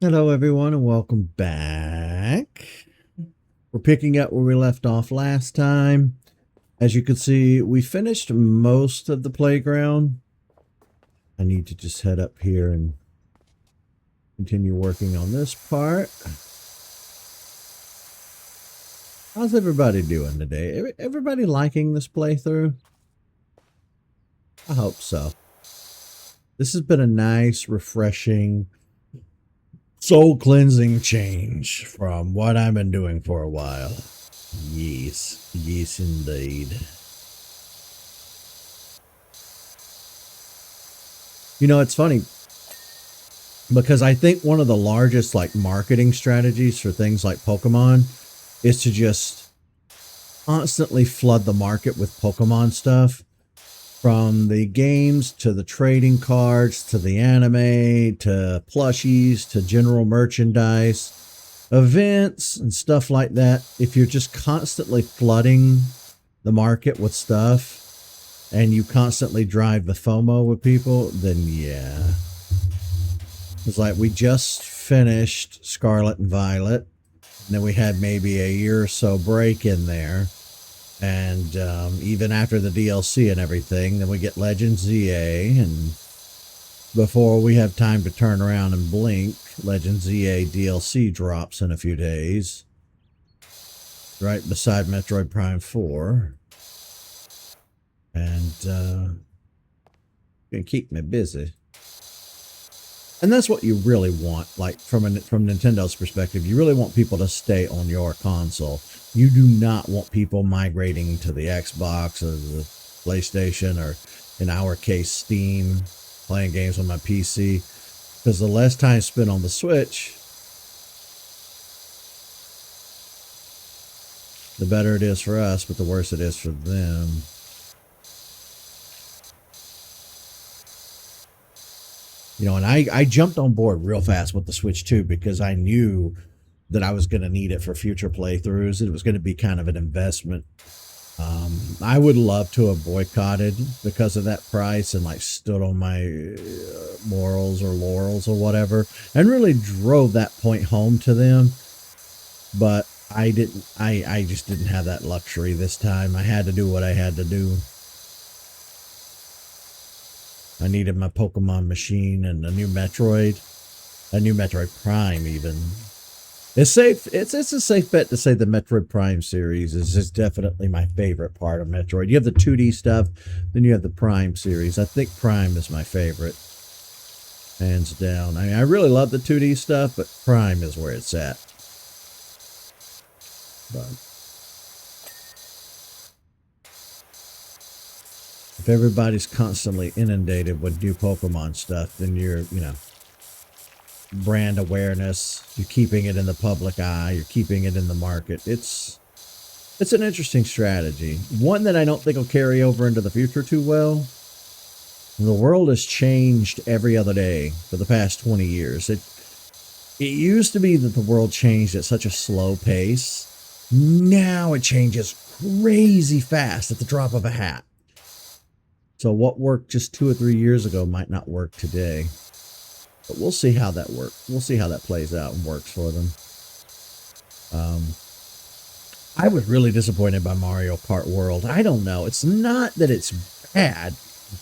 Hello, everyone, and welcome back. We're picking up where we left off last time. As you can see, we finished most of the playground. I need to just head up here and continue working on this part. How's everybody doing today? Everybody liking this playthrough? I hope so. This has been a nice, refreshing, soul cleansing change from what I've been doing for a while. Yes indeed. You know, it's funny because I think one of the largest marketing strategies for things like Pokemon is to just constantly flood the market with Pokemon stuff. From the games to the trading cards to the anime to plushies to general merchandise, events and stuff like that. If you're just constantly flooding the market with stuff and you constantly drive the FOMO with people, then yeah. It's like we just finished Scarlet and Violet, and then we had maybe a year or so break in there. And even after the DLC and everything, then we get Legend ZA, and before we have time to turn around and blink, Legend ZA DLC drops in a few days, right beside Metroid Prime 4, and gonna keep me busy. And that's what you really want, like from Nintendo's perspective. You really want people to stay on your console. You do not want people migrating to the Xbox or the PlayStation, or in our case, Steam, playing games on my PC. Because the less time spent on the Switch, the better it is for us, but the worse it is for them. You know, and I jumped on board real fast with the Switch too, because I knew that I was going to need it for future playthroughs. It was going to be kind of an investment. I would love to have boycotted because of that price and stood on my morals or laurels or whatever, and really drove that point home to them. But I didn't. I just didn't have that luxury this time. I had to do what I had to do. I needed my Pokemon machine and a new Metroid Prime even. It's safe. It's a safe bet to say the Metroid Prime series is definitely my favorite part of Metroid. You have the 2D stuff, then you have the Prime series. I think Prime is my favorite, hands down. I mean, I really love the 2D stuff, but Prime is where it's at. But if everybody's constantly inundated with new Pokemon stuff, then you're, brand awareness, you're keeping it in the public eye, you're keeping it in the market. It's an interesting strategy. One that I don't think will carry over into the future too well. The world has changed every other day for the past 20 years. It used to be that the world changed at such a slow pace. Now it changes crazy fast at the drop of a hat. So what worked just 2 or 3 years ago might not work today. But we'll see how that works. We'll see how that plays out and works for them. I was really disappointed by Mario Kart World. I don't know. It's not that it's bad.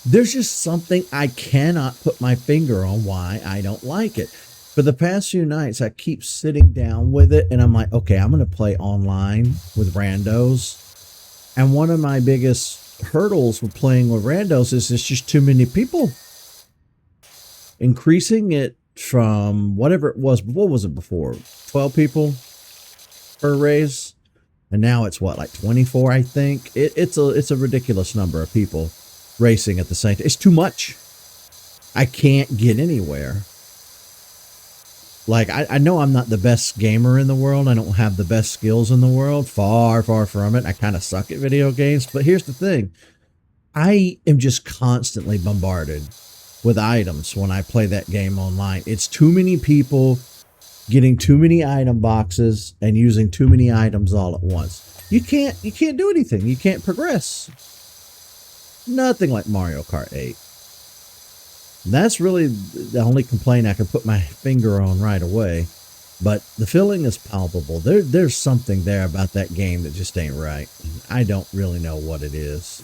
There's just something I cannot put my finger on why I don't like it. For the past few nights, I keep sitting down with it, and I'm like, okay, I'm going to play online with randos. And one of my biggest hurdles with playing with randos is it's just too many people. Increasing it from whatever it was, what was it before? 12 people per race, and now it's what, like 24, I think. It's a ridiculous number of people racing at the same time. It's too much. I can't get anywhere. Like, I know I'm not the best gamer in the world. I don't have the best skills in the world. Far, far from it. I kind of suck at video games. But here's the thing. I am just constantly bombarded with items when I play that game online. It's too many people getting too many item boxes and using too many items all at once. You can't do anything. You can't progress. Nothing like Mario Kart 8. That's really the only complaint I can put my finger on right away. But the feeling is palpable. There's something there about that game that just ain't right. I don't really know what it is.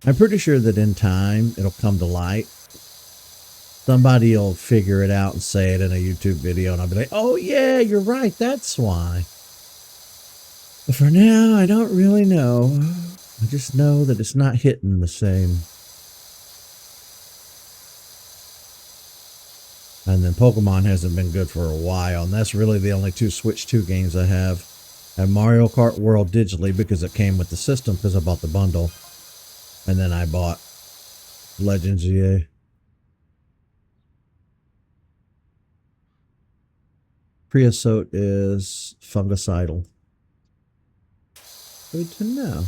I'm pretty sure that in time it'll come to light. Somebody will figure it out and say it in a YouTube video, and I'll be like, oh yeah, you're right, that's why. But for now, I don't really know. I just know that it's not hitting the same. And then Pokemon hasn't been good for a while, and that's really the only two Switch 2 games I have. And Mario Kart World digitally because it came with the system because I bought the bundle. And then I bought Legends EA. Creosote is fungicidal. Good to know.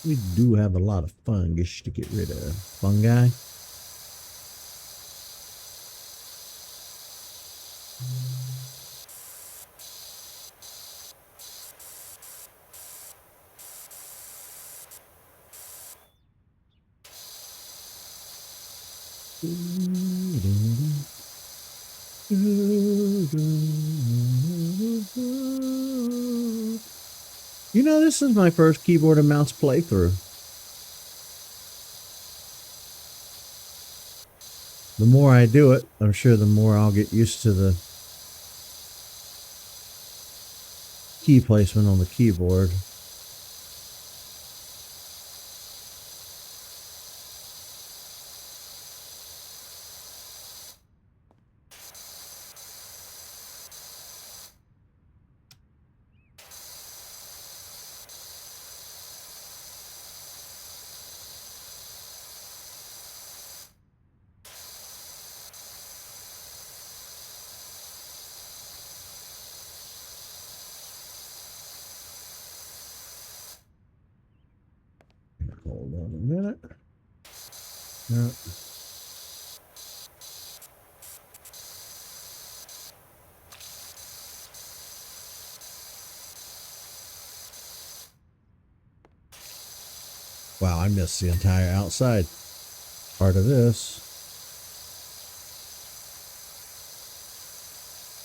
We do have a lot of fungus to get rid of. Fungi. You know, this is my first keyboard and mouse playthrough. The more I do it, I'm sure the more I'll get used to the key placement on the keyboard. Hold on a minute. No. Wow, I missed the entire outside part of this.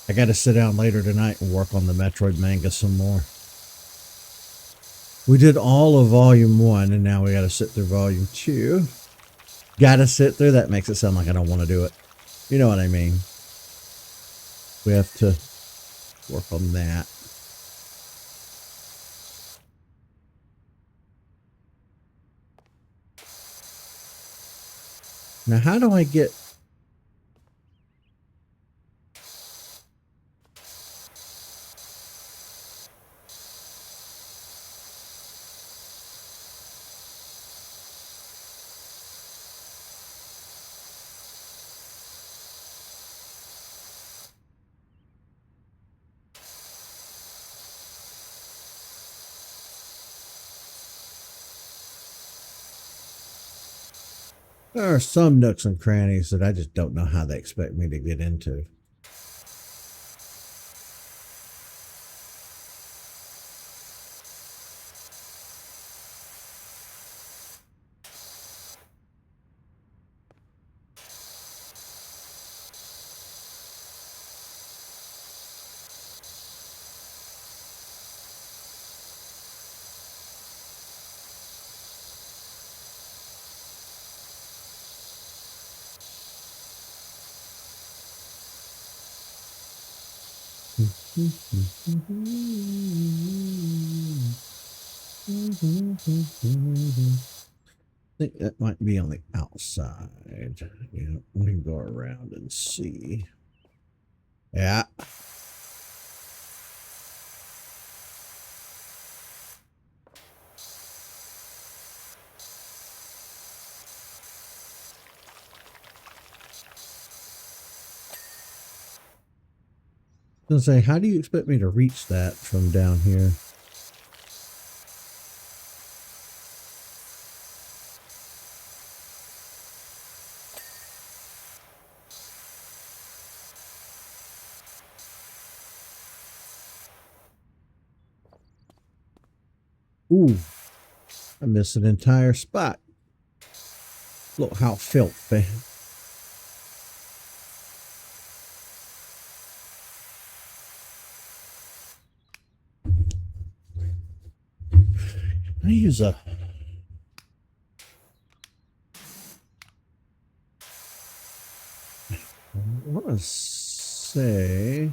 I got to sit down later tonight and work on the Metroid manga some more. We did all of Volume 1, and now we got to sit through Volume 2. Got to sit through? That makes it sound like I don't want to do it. You know what I mean. We have to work on that. Now, how do I get... There are some nooks and crannies that I just don't know how they expect me to get into. I think that might be on the outside. Yeah, we can go around and see. Yeah. I was gonna say, how do you expect me to reach that from down here? Ooh, I missed an entire spot. Look how filthy. I use a I want to say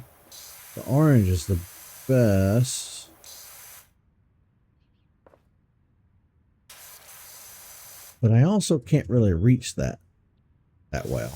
the orange is the best. But I also can't really reach that well.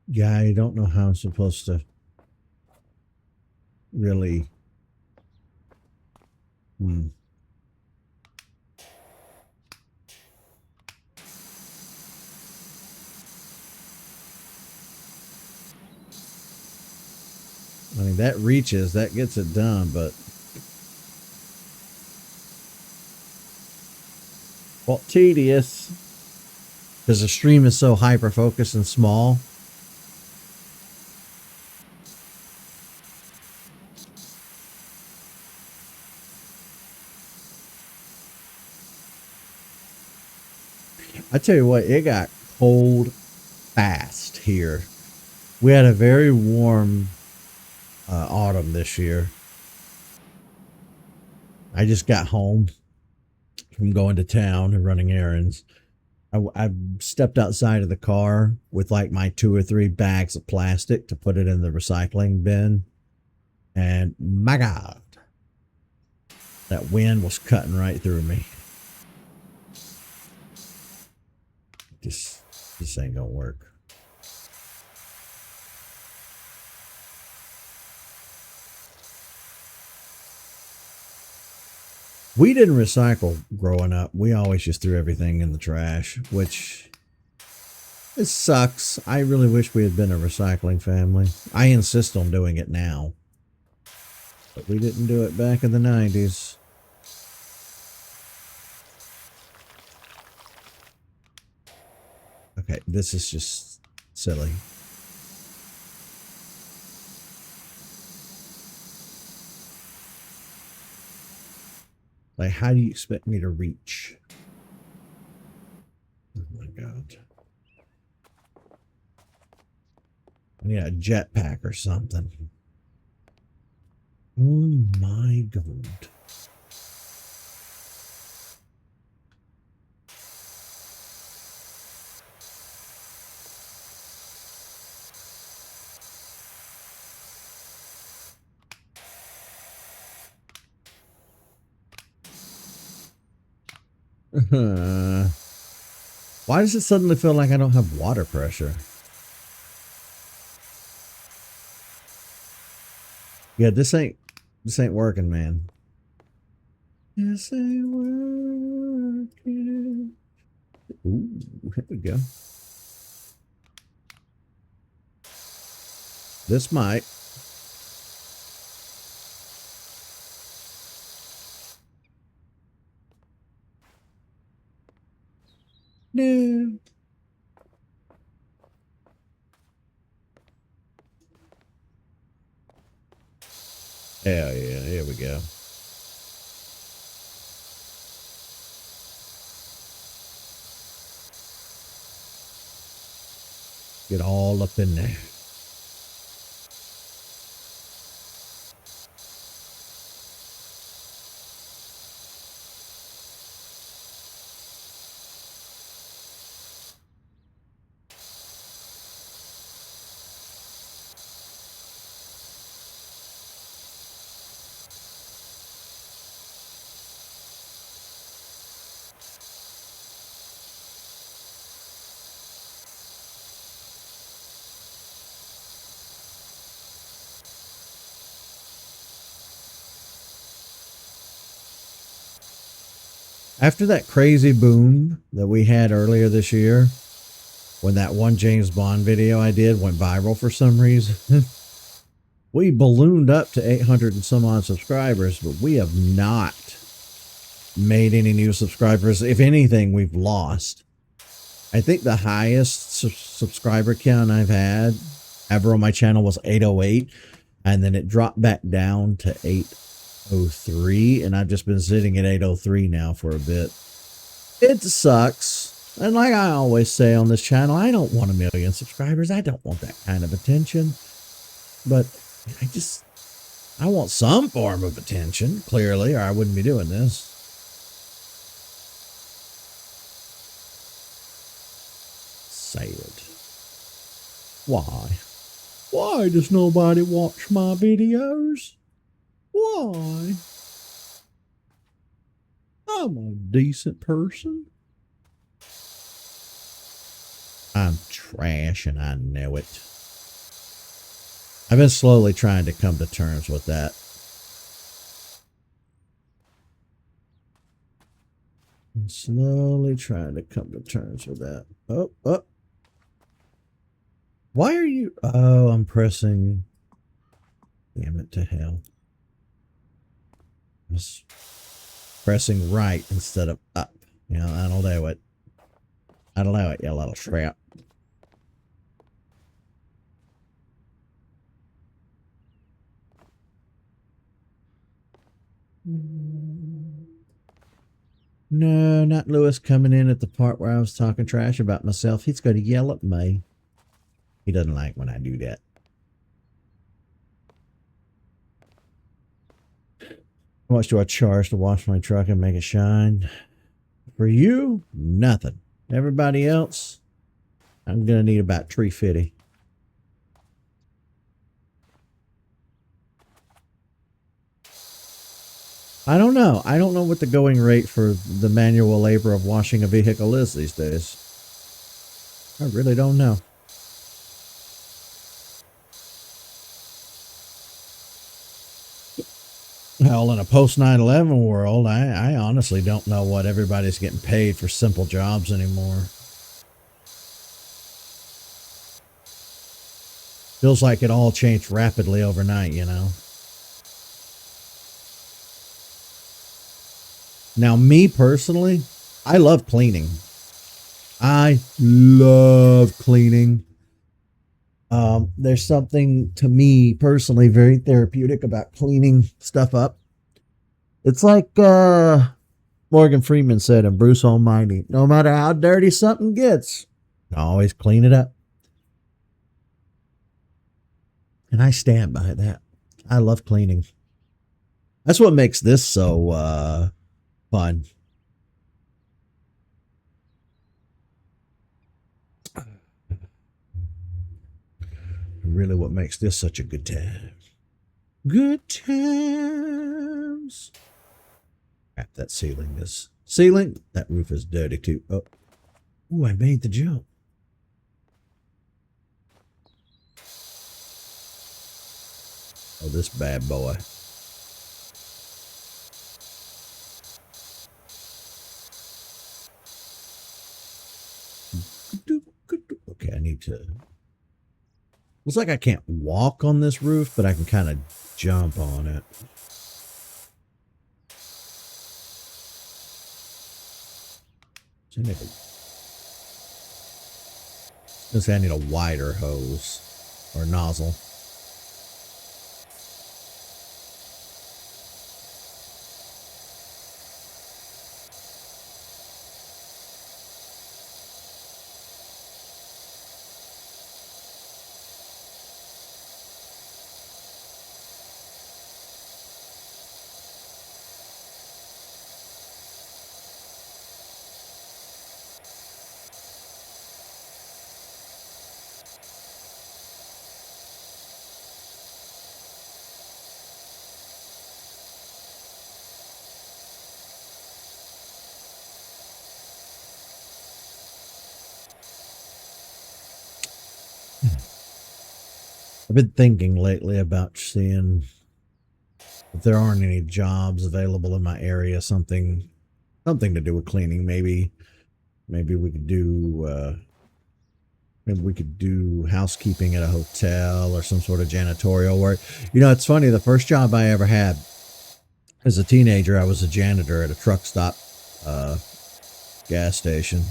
Yeah, I don't know how I'm supposed to really. I mean, that reaches, that gets it done, but well, tedious because the stream is so hyper focused and small. I tell you what, it got cold fast here. We had a very warm autumn this year. I just got home from going to town and running errands. I stepped outside of the car with like my 2 or 3 bags of plastic to put it in the recycling bin. And my God, that wind was cutting right through me. This ain't gonna work. We didn't recycle growing up. We always just threw everything in the trash, which it sucks. I really wish we had been a recycling family. I insist on doing it now, but we didn't do it back in the 90s. Okay, this is just silly. Like, how do you expect me to reach? Oh my God. I need a jetpack or something. Oh my God. Why does it suddenly feel like I don't have water pressure? Yeah, this ain't working, man. This ain't working. Ooh, here we go. This might. No. Hell yeah, here we go. Get all up in there. After that crazy boom that we had earlier this year, when that one James Bond video I did went viral for some reason, we ballooned up to 800 and some odd subscribers, but we have not made any new subscribers. If anything, we've lost. I think the highest subscriber count I've had ever on my channel was 808, and then it dropped back down to 803, and I've just been sitting at 803 now for a bit. It sucks. And like I always say on this channel, I don't want 1 million subscribers. I don't want that kind of attention. But I want some form of attention, clearly, or I wouldn't be doing this. Sad. Why? Why does nobody watch my videos? Why? I'm a decent person. I'm trash and I know it. I've been slowly trying to come to terms with that. I'm slowly trying to come to terms with that. Oh. Why are you... Oh, I'm pressing... Damn it to hell. I'm just pressing right instead of up. You know, that'll do it. That'll do it, you little trap. No, not Lewis coming in at the part where I was talking trash about myself. He's going to yell at me. He doesn't like when I do that. How much do I charge to wash my truck and make it shine? For you, nothing. Everybody else, I'm going to need about $3.50. I don't know. I don't know what the going rate for the manual labor of washing a vehicle is these days. I really don't know. Well, in a post 9/11 world, I honestly don't know what everybody's getting paid for simple jobs anymore. Feels like it all changed rapidly overnight, you know. Now, me personally, I love cleaning. I love cleaning. There's something to me personally very therapeutic about cleaning stuff up. It's like Morgan Freeman said in Bruce Almighty, no matter how dirty something gets, always clean it up. And I stand by that. I love cleaning. That's what makes this so fun. Really what makes this such a good time. Good times. Crap, that ceiling, that roof is dirty too. Oh, ooh, I made the jump. Oh, this bad boy. Okay, I need to... Looks like I can't walk on this roof, but I can kind of jump on it. So I need a wider hose or nozzle. I've been thinking lately about seeing if there aren't any jobs available in my area, something something to do with cleaning. Maybe we could do maybe we could do housekeeping at a hotel or some sort of janitorial work. You know, it's funny. The first job I ever had as a teenager, I was a janitor at a truck stop, gas station.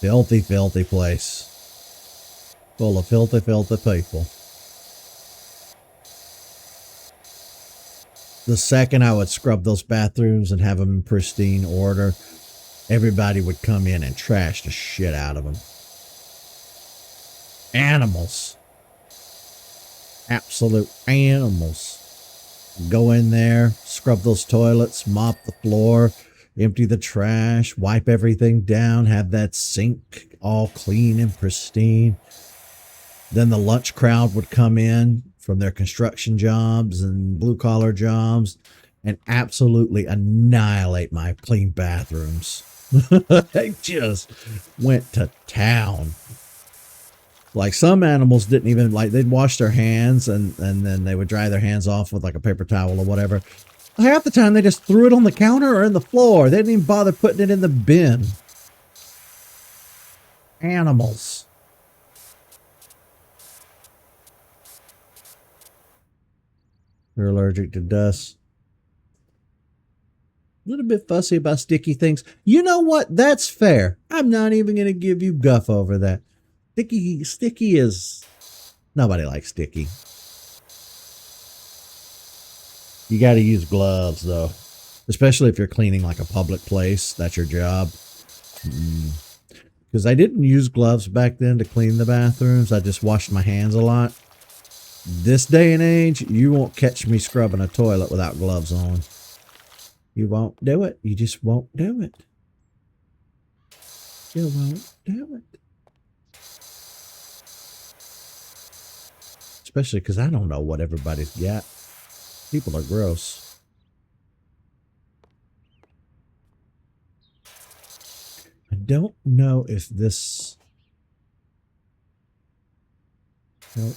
Filthy, filthy place. Full of filthy, filthy people. The second I would scrub those bathrooms and have them in pristine order, everybody would come in and trash the shit out of them. Animals. Absolute animals. Go in there, scrub those toilets, mop the floor, empty the trash, wipe everything down, have that sink all clean and pristine. Then the lunch crowd would come in from their construction jobs and blue-collar jobs and absolutely annihilate my clean bathrooms. They just went to town. Like some animals didn't even, like, they'd wash their hands and then they would dry their hands off with like a paper towel or whatever. Half the time they just threw it on the counter or in the floor. They didn't even bother putting it in the bin. Animals. They're allergic to dust. A little bit fussy about sticky things. You know what? That's fair. I'm not even going to give you guff over that. Sticky is... Nobody likes sticky. You got to use gloves, though. Especially if you're cleaning like a public place. That's your job. Because I didn't use gloves back then to clean the bathrooms. I just washed my hands a lot. This day and age, you won't catch me scrubbing a toilet without gloves on. You won't do it. You just won't do it. You won't do it. Especially because I don't know what everybody's got. People are gross. I don't know if this... Nope.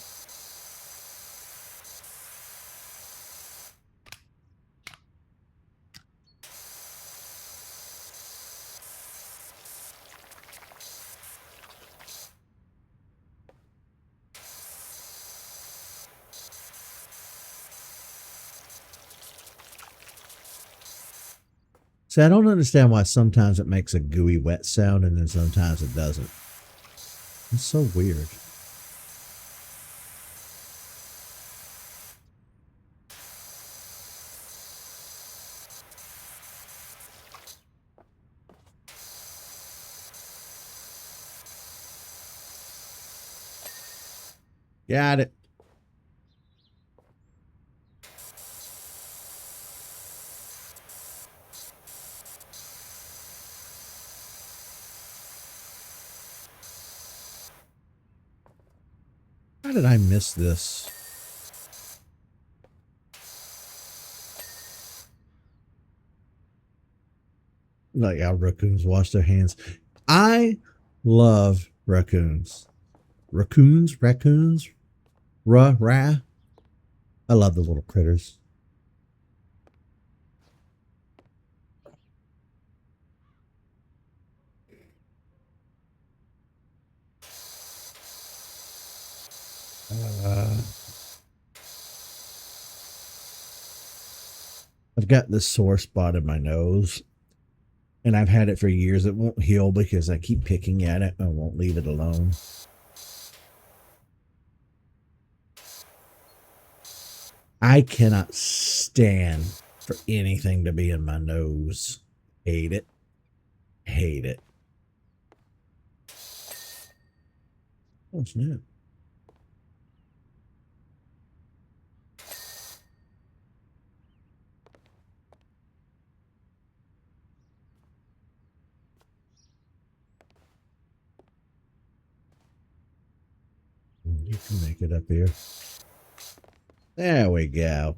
See, I don't understand why sometimes it makes a gooey wet sound and then sometimes it doesn't. It's so weird. Got it. How did I miss this? Like how raccoons wash their hands. I love raccoons. Raccoons? Rah. I love the little critters. I've got this sore spot in my nose, and I've had it for years. It won't heal because I keep picking at it and I won't leave it alone. I cannot stand for anything to be in my nose. Hate it. Hate it. Oh, snap. You can make it up here. There we go.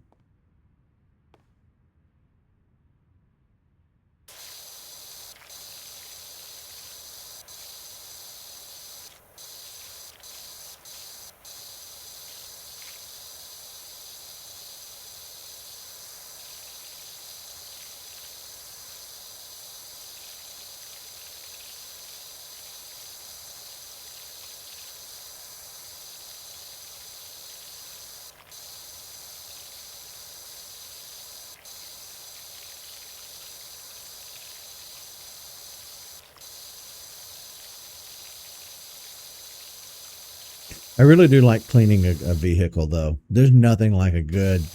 I really do like cleaning a vehicle, though. There's nothing like a good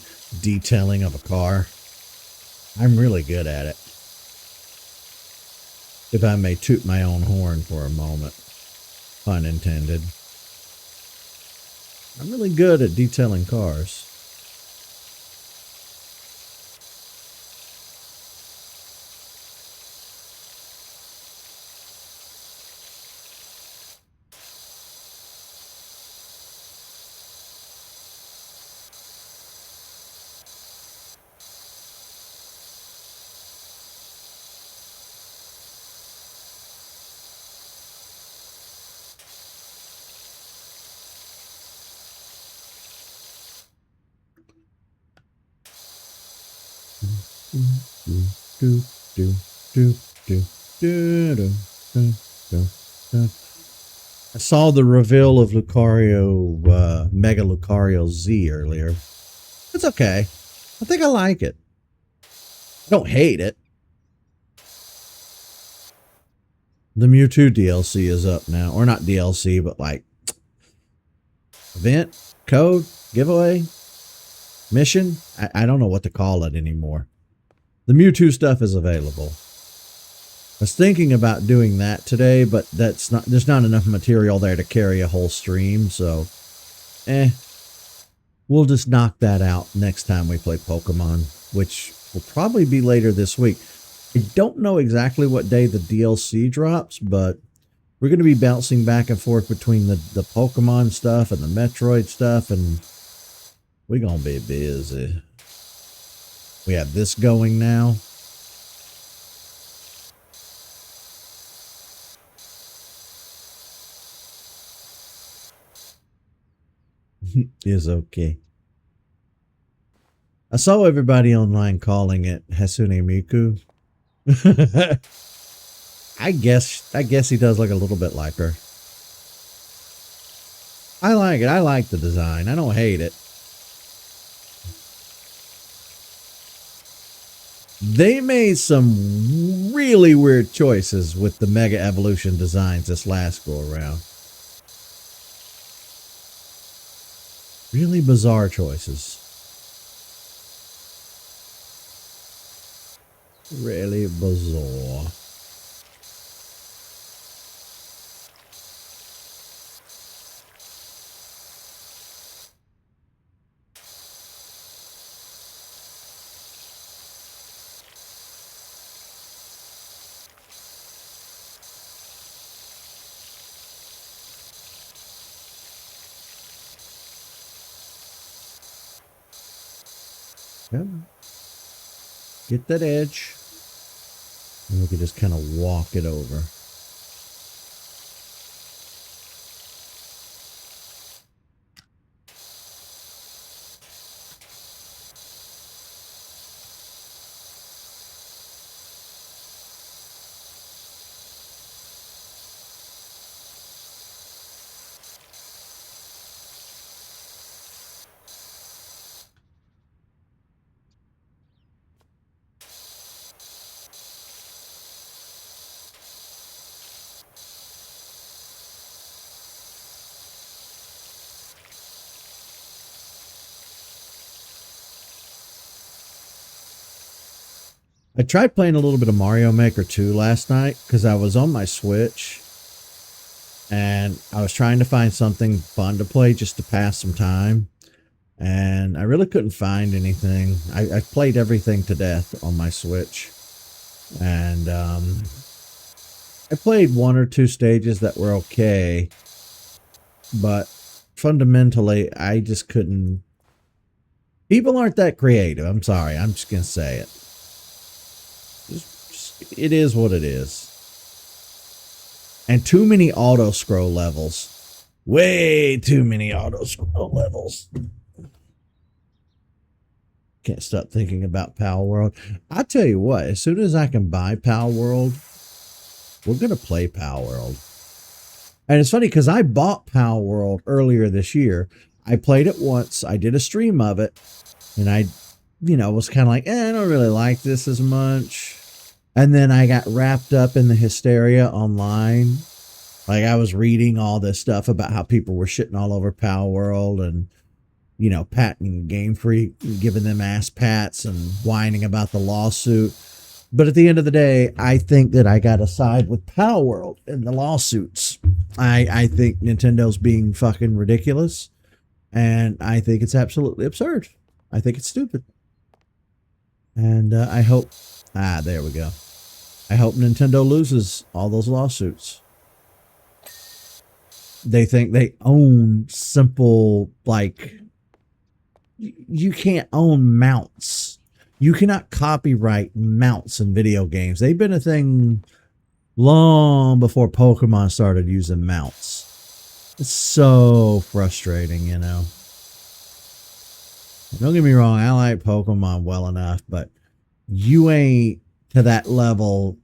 detailing of a car. I'm really good at it. If I may toot my own horn for a moment. Pun intended. I'm really good at detailing cars. I saw the reveal of Lucario, Mega Lucario Z earlier. It's okay. I think I like it. I don't hate it. The Mewtwo DLC is up now. Or not DLC, but like event, code, giveaway, mission. I don't know what to call it anymore. The Mewtwo stuff is available. I was thinking about doing that today, but there's not enough material there to carry a whole stream, so we'll just knock that out next time we play Pokemon, which will probably be later this week. I don't know exactly what day the DLC drops, but we're going to be bouncing back and forth between the Pokemon stuff and the Metroid stuff, and we're going to be busy. We have this going now. Is okay. I saw everybody online calling it Hatsune Miku. I guess he does look a little bit like her. I like it. I like the design. I don't hate it. They made some really weird choices with the Mega Evolution designs this last go around. Really bizarre choices. Really bizarre. Yeah. Get that edge. And we can just kind of walk it over. I tried playing a little bit of Mario Maker 2 last night because I was on my Switch and I was trying to find something fun to play just to pass some time. And I really couldn't find anything. I played everything to death on my Switch. And I played one or two stages that were okay. But fundamentally, I just couldn't. People aren't that creative. I'm sorry. I'm just going to say it. It is what it is. And too many auto scroll levels. Way too many auto scroll levels. Can't stop thinking about Pal World. I tell you what, as soon as I can buy Pal World, we're going to play Pal World. And it's funny because I bought Pal World earlier this year. I played it once. I did a stream of it. And I, was kind of like, I don't really like this as much. And then I got wrapped up in the hysteria online. Like I was reading all this stuff about how people were shitting all over Power World and, you know, patting Game Freak, giving them ass pats and whining about the lawsuit. But at the end of the day, I think that I got to side with Power World in the lawsuits. I think Nintendo's being fucking ridiculous, and I think it's absolutely absurd. I think it's stupid. And I hope, there we go. I hope Nintendo loses all those lawsuits. They think they own simple, like, you can't own mounts. You cannot copyright mounts in video games. They've been a thing long before Pokemon started using mounts. It's so frustrating, you know. Don't get me wrong, I like Pokemon well enough, but you ain't to that level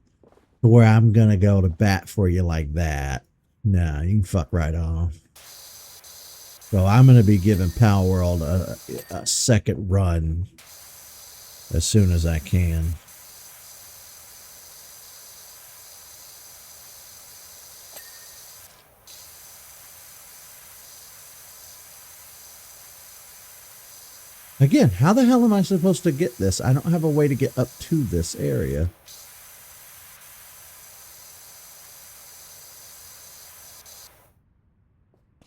to where I'm gonna go to bat for you like that. Nah, you can fuck right off. So I'm gonna be giving Power World a second run as soon as I can. Again, how the hell am I supposed to get this? I don't have a way to get up to this area.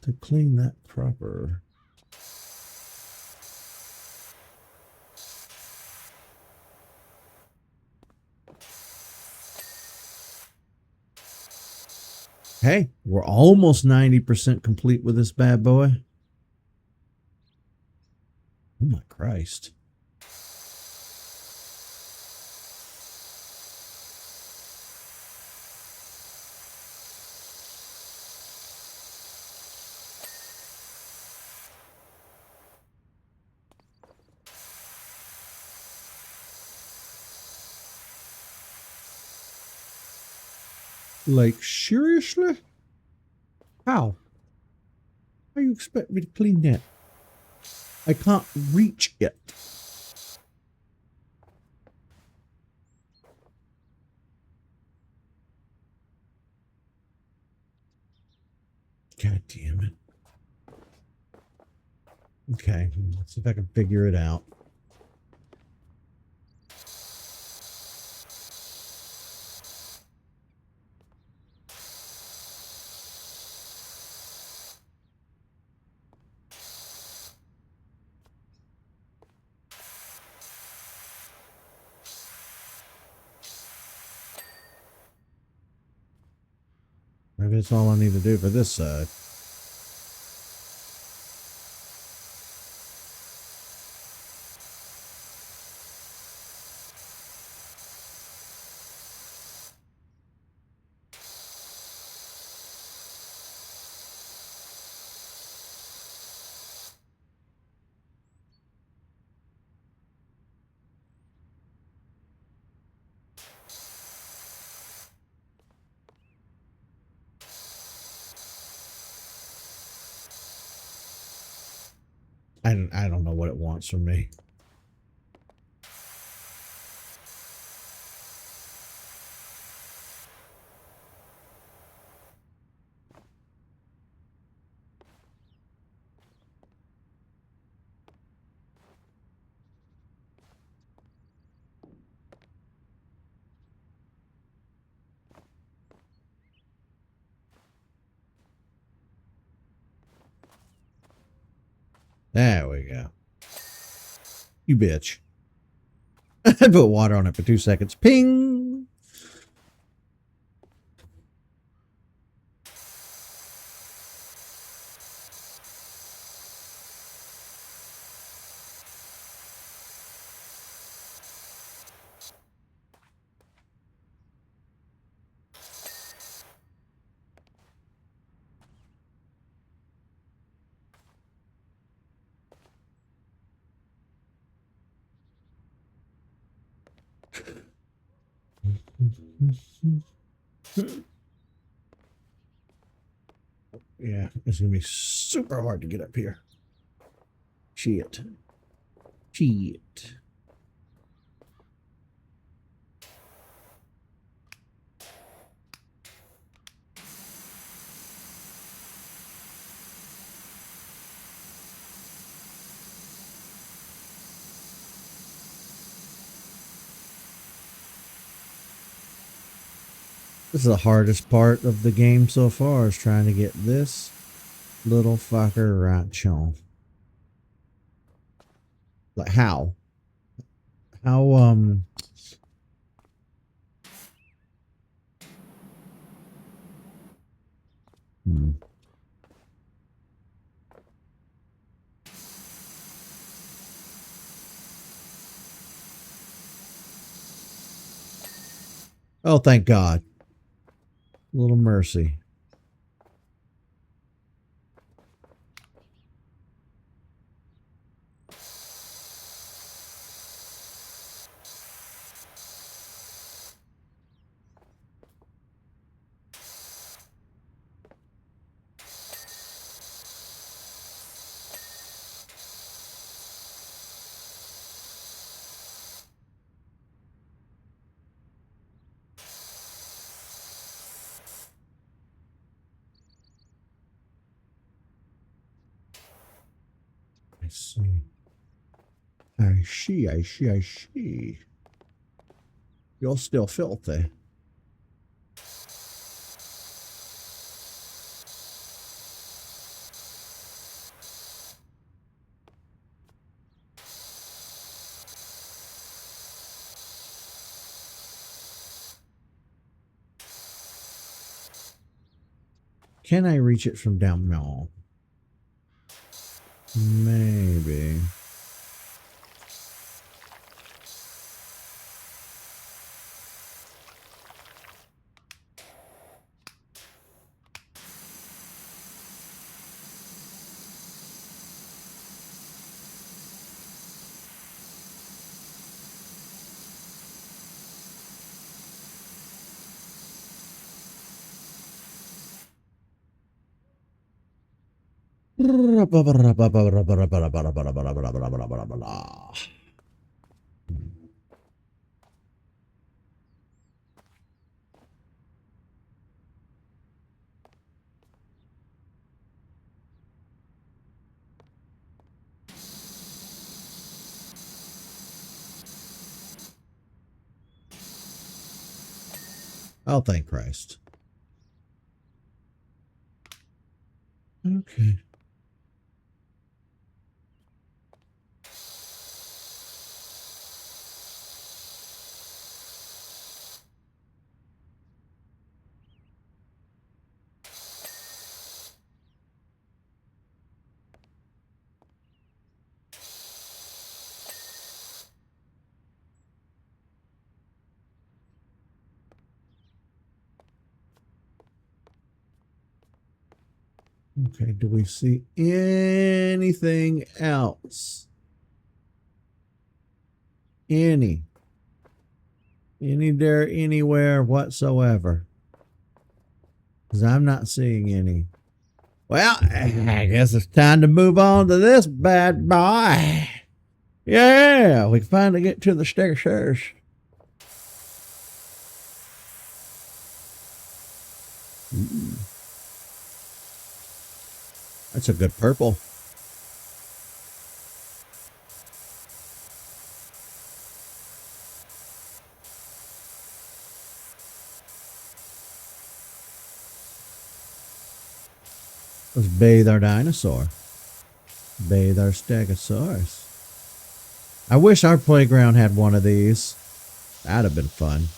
To clean that proper. Hey, we're almost 90% complete with this bad boy. Oh my Christ. Like, seriously? How? How you expect me to clean that? I can't reach it. God damn it. Okay, let's see if I can figure it out. Maybe that's all I need to do for this side. I don't know what it wants from me. There we go. You bitch. I put water on it for 2 seconds. Ping! Yeah, it's gonna be super hard to get up here. Shit. Shit. This is the hardest part of the game so far, is trying to get this little fucker right on. Like how? How hmm. Oh, thank God. A little mercy. I see. I see. You're still filthy. Can I reach it from down? No. Maybe. Oh, thank Christ. Okay. Okay, do we see anything else? Any there, anywhere whatsoever? Because I'm not seeing any. Well, I guess it's time to move on to this bad boy. Yeah, we can finally get to the stairs. That's a good purple. Let's bathe our dinosaur. Bathe our stegosaurus. I wish our playground had one of these. That'd have been fun.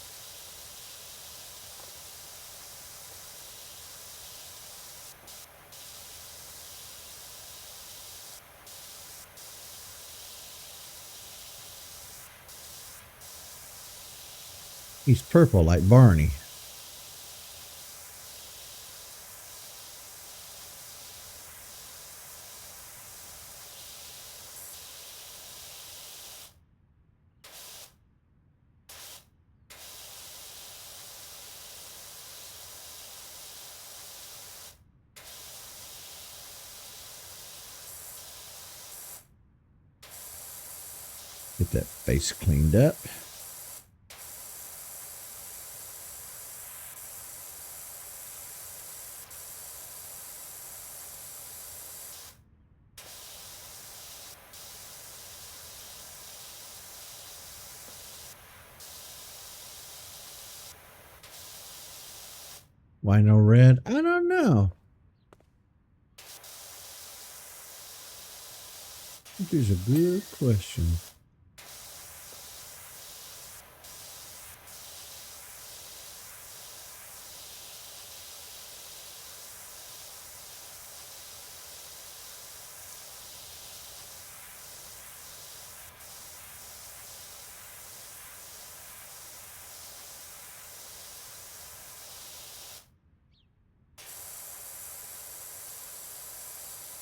He's purple like Barney. Get that face cleaned up. Why no red? I don't know. That is a good question.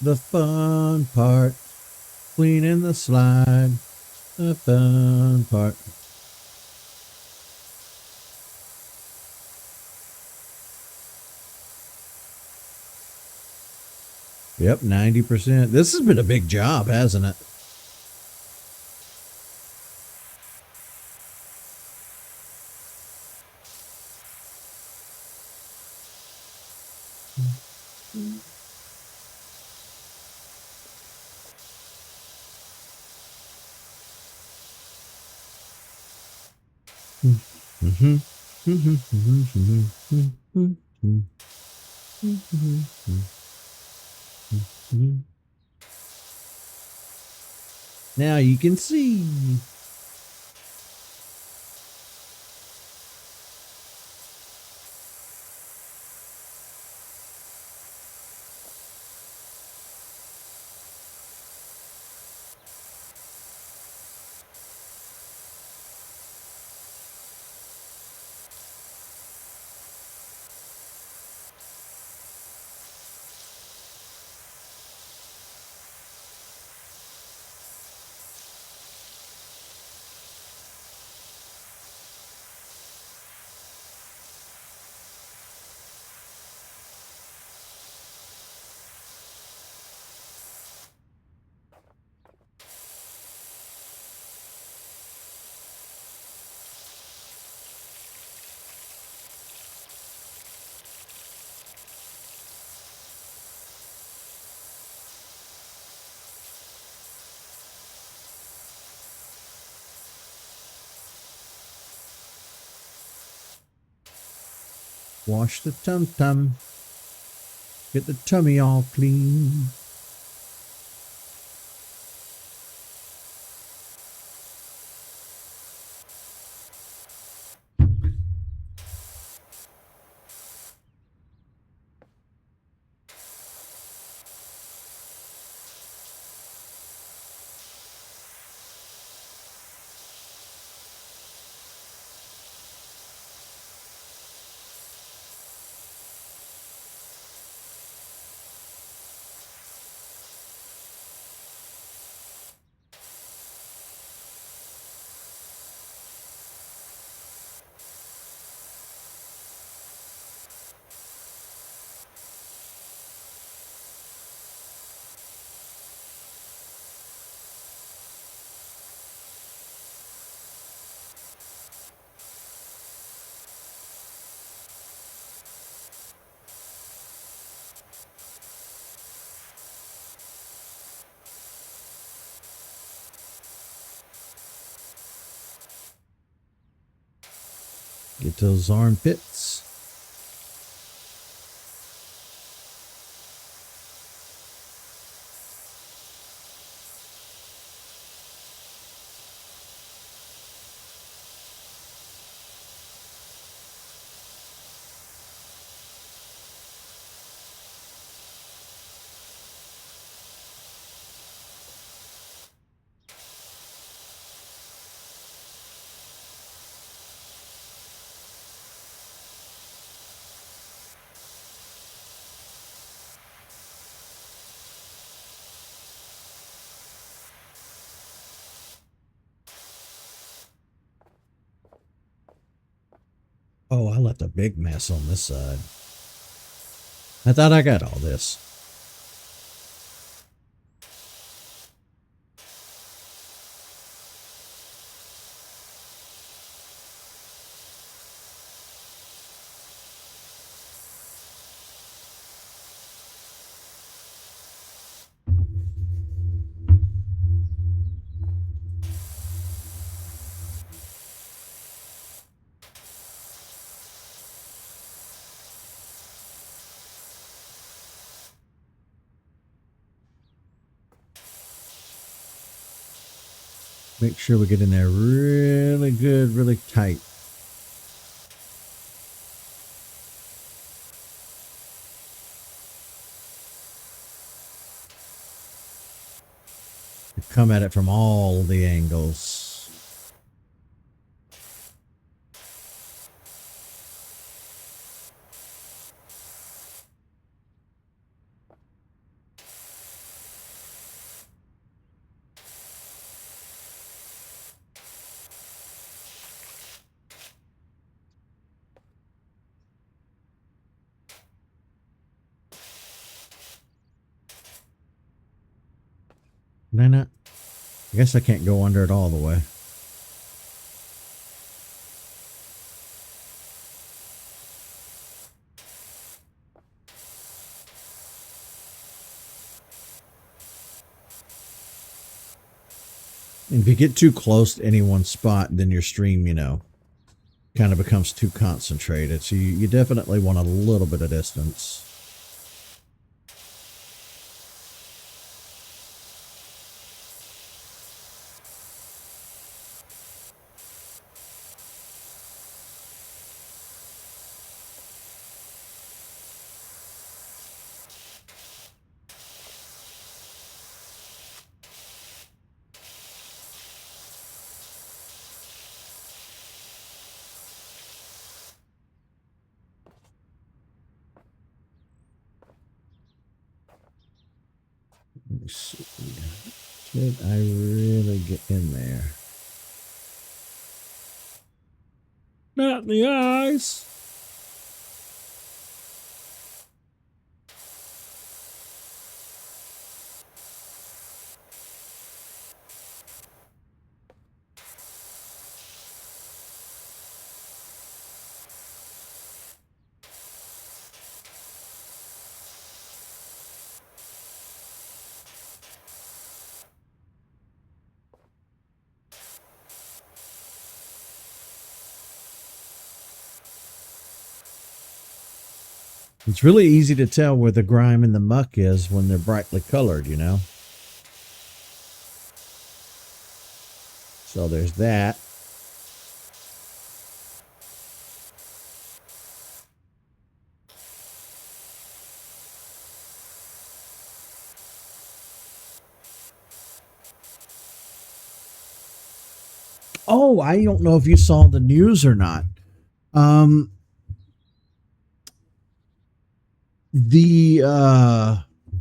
The fun part, cleaning the slide. The fun part. Yep, 90%. This has been a big job, hasn't it? Now you can see. Wash the tum-tum. Get the tummy all clean. Get those armpits. Oh, I left a big mess on this side. I thought I got all this. Make sure we get in there really good, really tight. Come at it from all the angles. Can I not? I guess I can't go under it all the way. And if you get too close to any one spot, then your stream, you know, kind of becomes too concentrated. So you definitely want a little bit of distance. Let me see. Did I really get in there? Not in the eyes. It's really easy to tell where the grime and the muck is when they're brightly colored, you know? So there's that. Oh, I don't know if you saw the news or not. The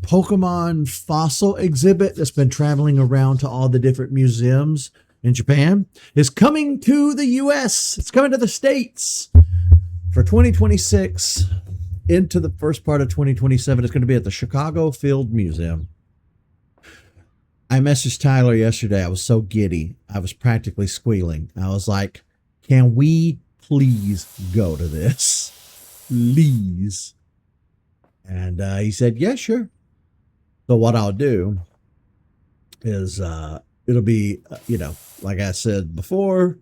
Pokemon fossil exhibit that's been traveling around to all the different museums in Japan is coming to the US. It's coming to the States for 2026 into the first part of 2027. It's going to be at the Chicago Field Museum. I messaged Tyler yesterday. I was so giddy. I was practically squealing. I was like, can we please go to this? Please. And he said, yeah, sure. So what I'll do is it'll be, you know, like I said before,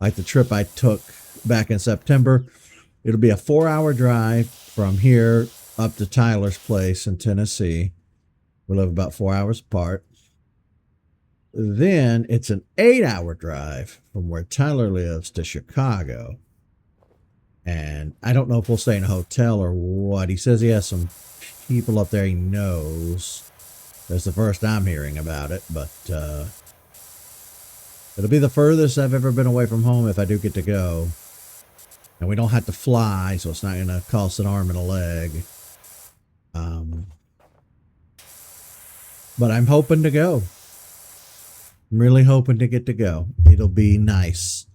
like the trip I took back in September, it'll be a 4-hour drive from here up to Tyler's place in Tennessee. We live about 4 hours apart. Then it's an 8-hour drive from where Tyler lives to Chicago. And I don't know if we'll stay in a hotel or what. He says he has some people up there he knows. That's the first I'm hearing about it, but it'll be the furthest I've ever been away from home if I do get to go. And we don't have to fly, so it's not going to cost an arm and a leg. But I'm hoping to go. I'm really hoping to get to go. It'll be nice.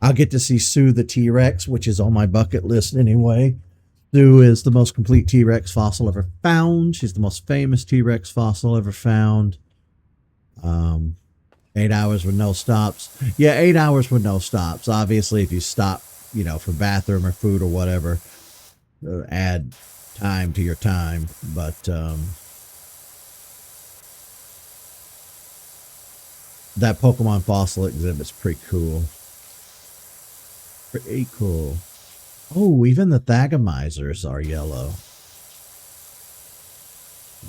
I'll get to see Sue the T-Rex, which is on my bucket list anyway. Sue is the most complete T-Rex fossil ever found. She's the most famous T-Rex fossil ever found. 8 hours with no stops. Yeah, 8 hours with no stops. Obviously, if you stop, you know, for bathroom or food or whatever, add time to your time. But that Pokemon fossil exhibit's pretty cool. Pretty cool. Oh, even the Thagomizers are yellow.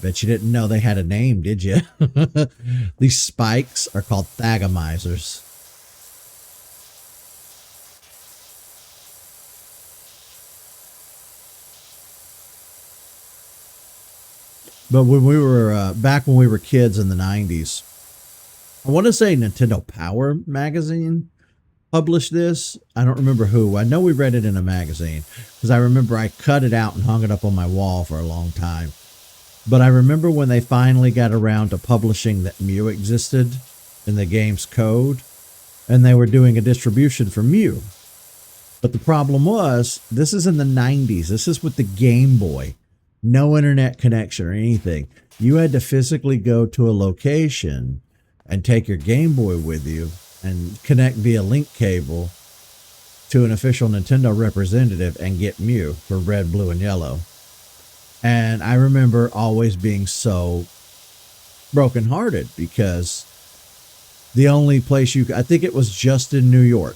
Bet you didn't know they had a name, did you? These spikes are called Thagomizers. But when we were back when we were kids in the 90s, I want to say Nintendo Power magazine published this. I don't remember who. I know we read it in a magazine because I remember I cut it out and hung it up on my wall for a long time. But I remember when they finally got around to publishing that Mew existed in the game's code, and they were doing a distribution for Mew. But the problem was, this is in the 90s. This is with the Game Boy. No internet connection or anything. You had to physically go to a location and take your Game Boy with you and connect via link cable to an official Nintendo representative and get Mew for red, blue, and yellow. And I remember always being so brokenhearted because the only place I think it was just in New York,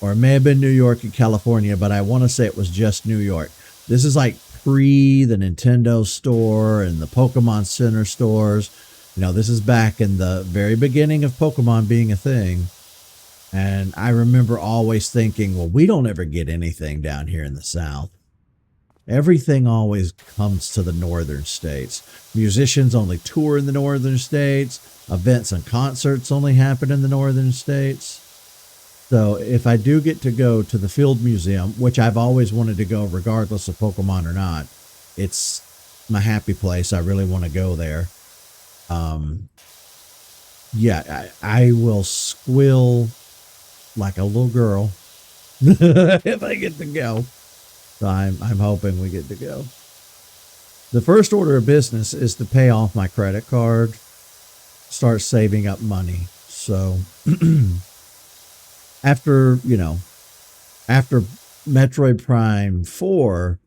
or it may have been New York and California, but I want to say it was just New York. This is like pre the Nintendo store and the Pokemon Center stores. You know, this is back in the very beginning of Pokemon being a thing. And I remember always thinking, well, we don't ever get anything down here in the South. Everything always comes to the northern states. Musicians only tour in the northern states. Events and concerts only happen in the northern states. So if I do get to go to the Field Museum, which I've always wanted to go regardless of Pokemon or not, it's my happy place. I really want to go there. Yeah, I will squill like a little girl if I get to go. So I'm hoping we get to go. The first order of business is to pay off my credit card, start saving up money. So after Metroid Prime 4,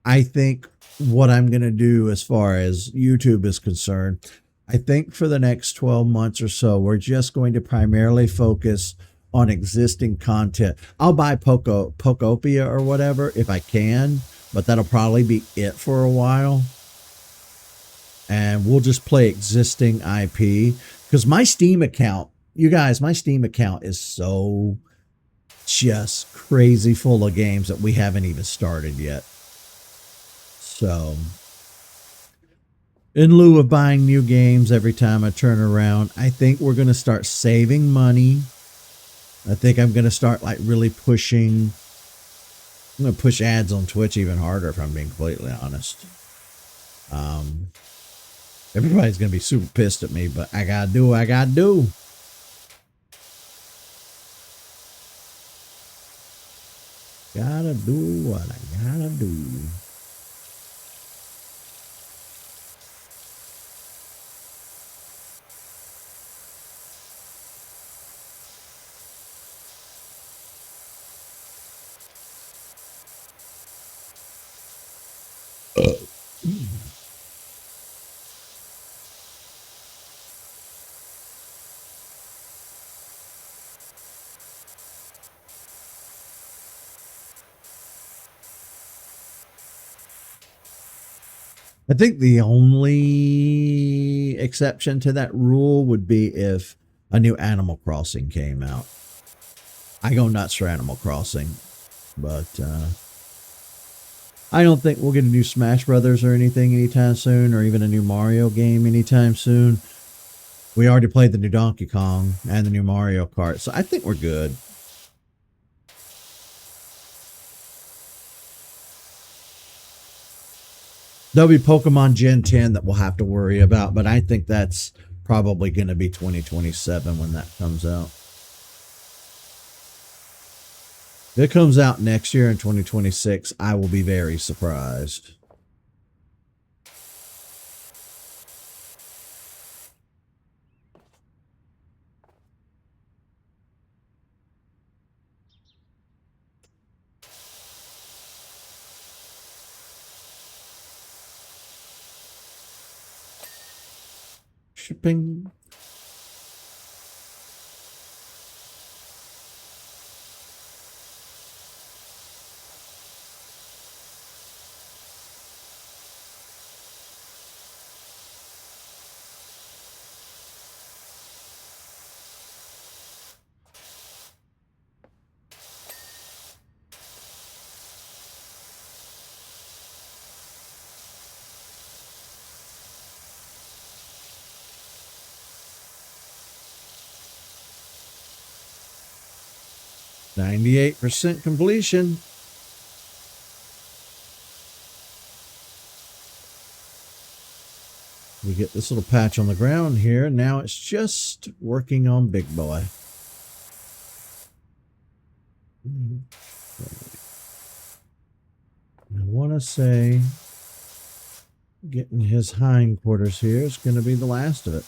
I think what I'm going to do as far as YouTube is concerned, I think for the next 12 months or so, we're just going to primarily focus on existing content. I'll buy Pokopia or whatever if I can, but that'll probably be it for a while. And we'll just play existing IP because my Steam account, you guys, my Steam account is so just crazy full of games that we haven't even started yet. So in lieu of buying new games every time I turn around, I think we're going to start saving money. I think I'm going to start like really pushing. I'm going to push ads on Twitch even harder if I'm being completely honest. Everybody's going to be super pissed at me, but I got to do what I got to do. Gotta do what I gotta do. I think the only exception to that rule would be if a new Animal Crossing came out. I go nuts for Animal Crossing, but I don't think we'll get a new Smash Brothers or anything anytime soon, or even a new Mario game anytime soon. We already played the new Donkey Kong and the new Mario Kart, so I think we're good. There'll be Pokemon Gen 10 that we'll have to worry about, but I think that's probably going to be 2027 when that comes out. If it comes out next year in 2026, I will be very surprised. Shipping. 98% completion. We get this little patch on the ground here. Now it's just working on Big Boy. I want to say getting his hindquarters here is going to be the last of it.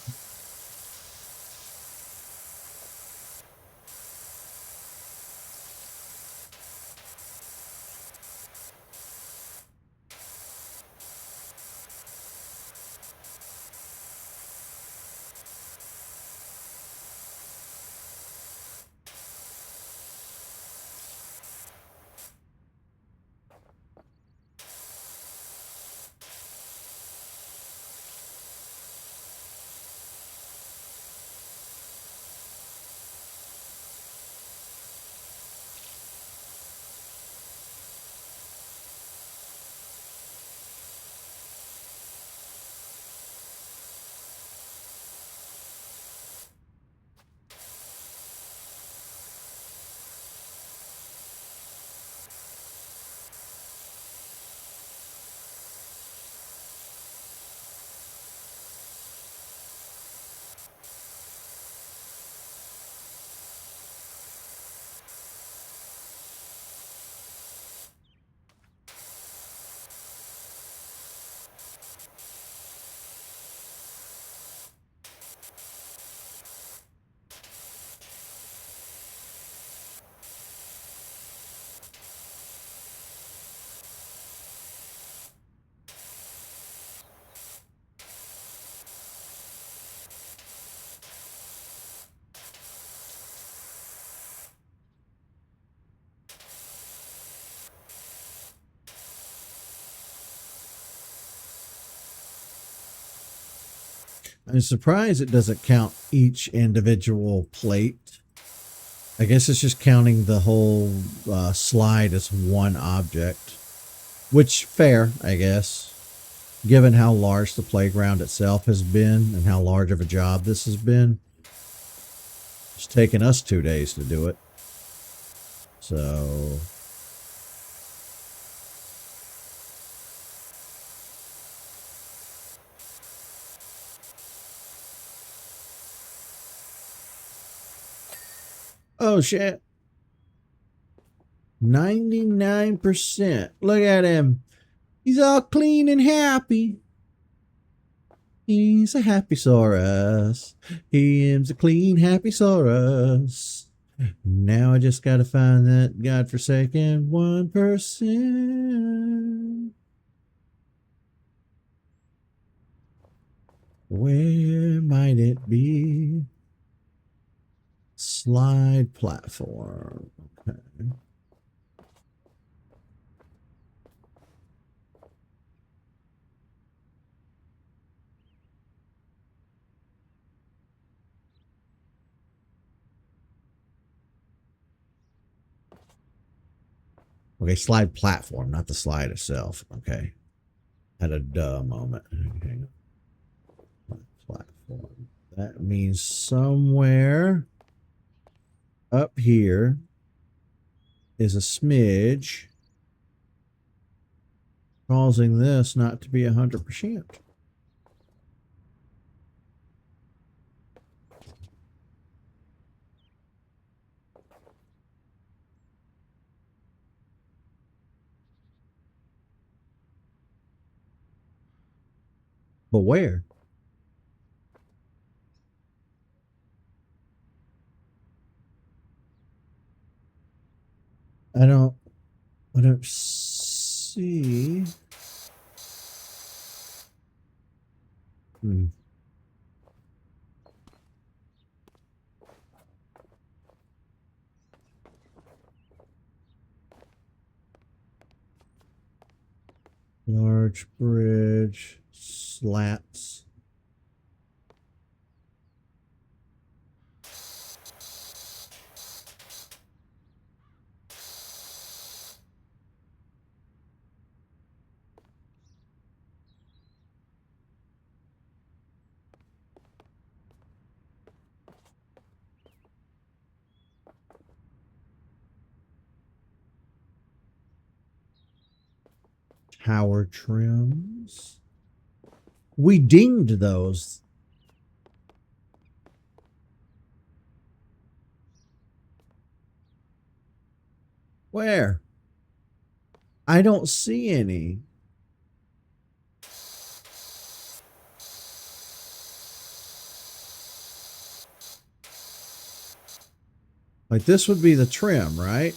I'm surprised it doesn't count each individual plate. I guess it's just counting the whole slide as one object, which fair, I guess, given how large the playground itself has been and how large of a job this has been. It's taken us 2 days to do it. So oh shit. 99%. Look at him. He's all clean and happy. He's a happy Saurus. He is a clean, happy Saurus. Now I just gotta find that godforsaken 1%. Where might it be? Slide platform. Okay. Okay, slide platform, not the slide itself. Okay. Had a duh moment. Okay. Platform. That means somewhere up here is a smidge causing this not to be 100%. But where? I don't see. Large bridge, slats. Tower trims. We dinged those. Where? I don't see any. Like this would be the trim, right?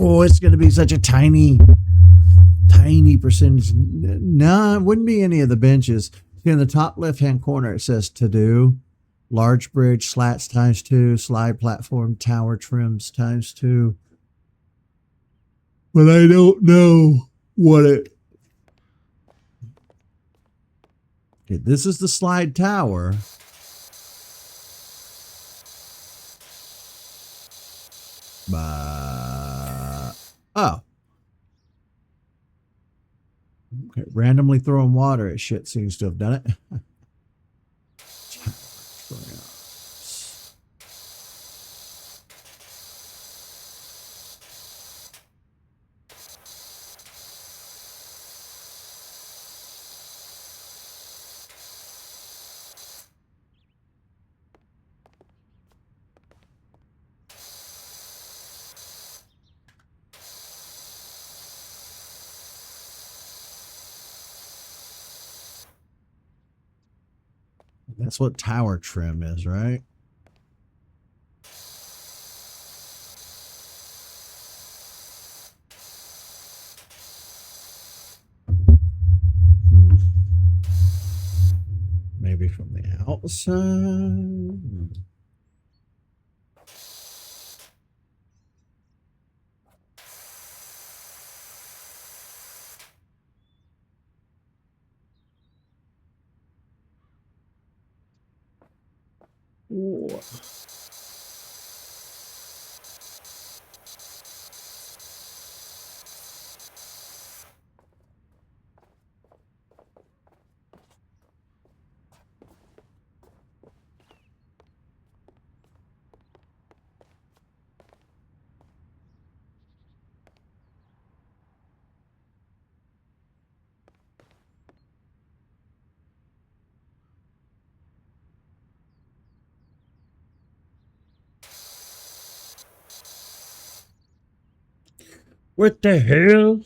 Oh, it's going to be such a tiny percentage. No, it wouldn't be any of the benches. In the top left-hand corner, it says to do. Large bridge, slats ×2, slide platform, tower trims ×2. But I don't know what it... Okay, this is the slide tower. Oh. Okay, randomly throwing water at shit seems to have done it. That's what tower trim is, right? Maybe from the outside. Whoa. What the hell?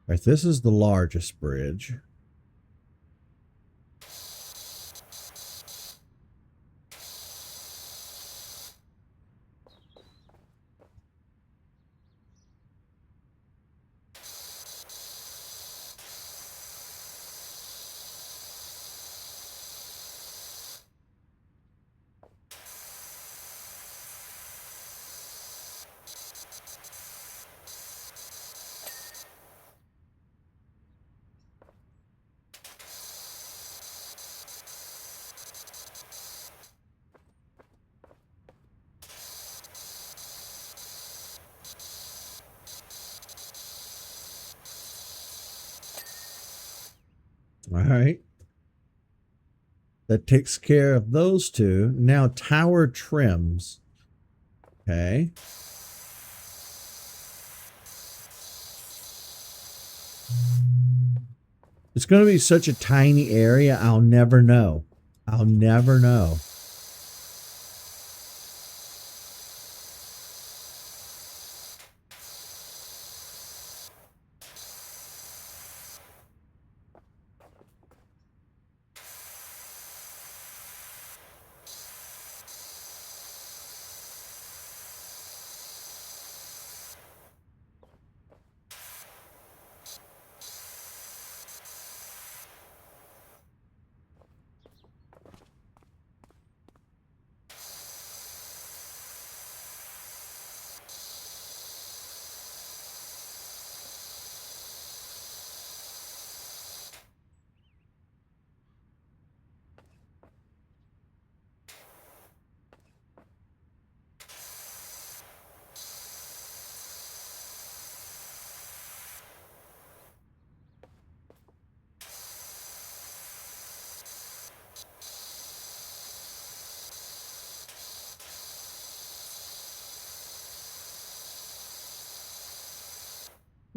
Right, this is the largest bridge. All right. That takes care of those two. Now tower trims. Okay. It's going to be such a tiny area, I'll never know. I'll never know.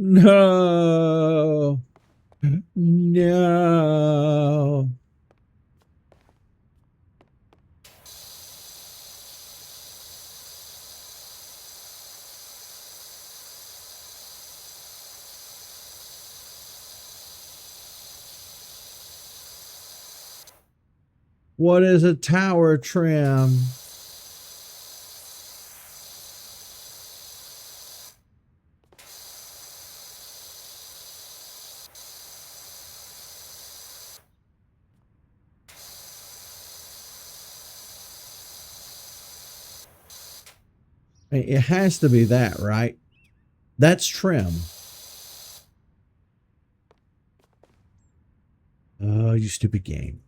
No. No. What is a tower trim? It has to be that, right? That's trim. Oh, you stupid game.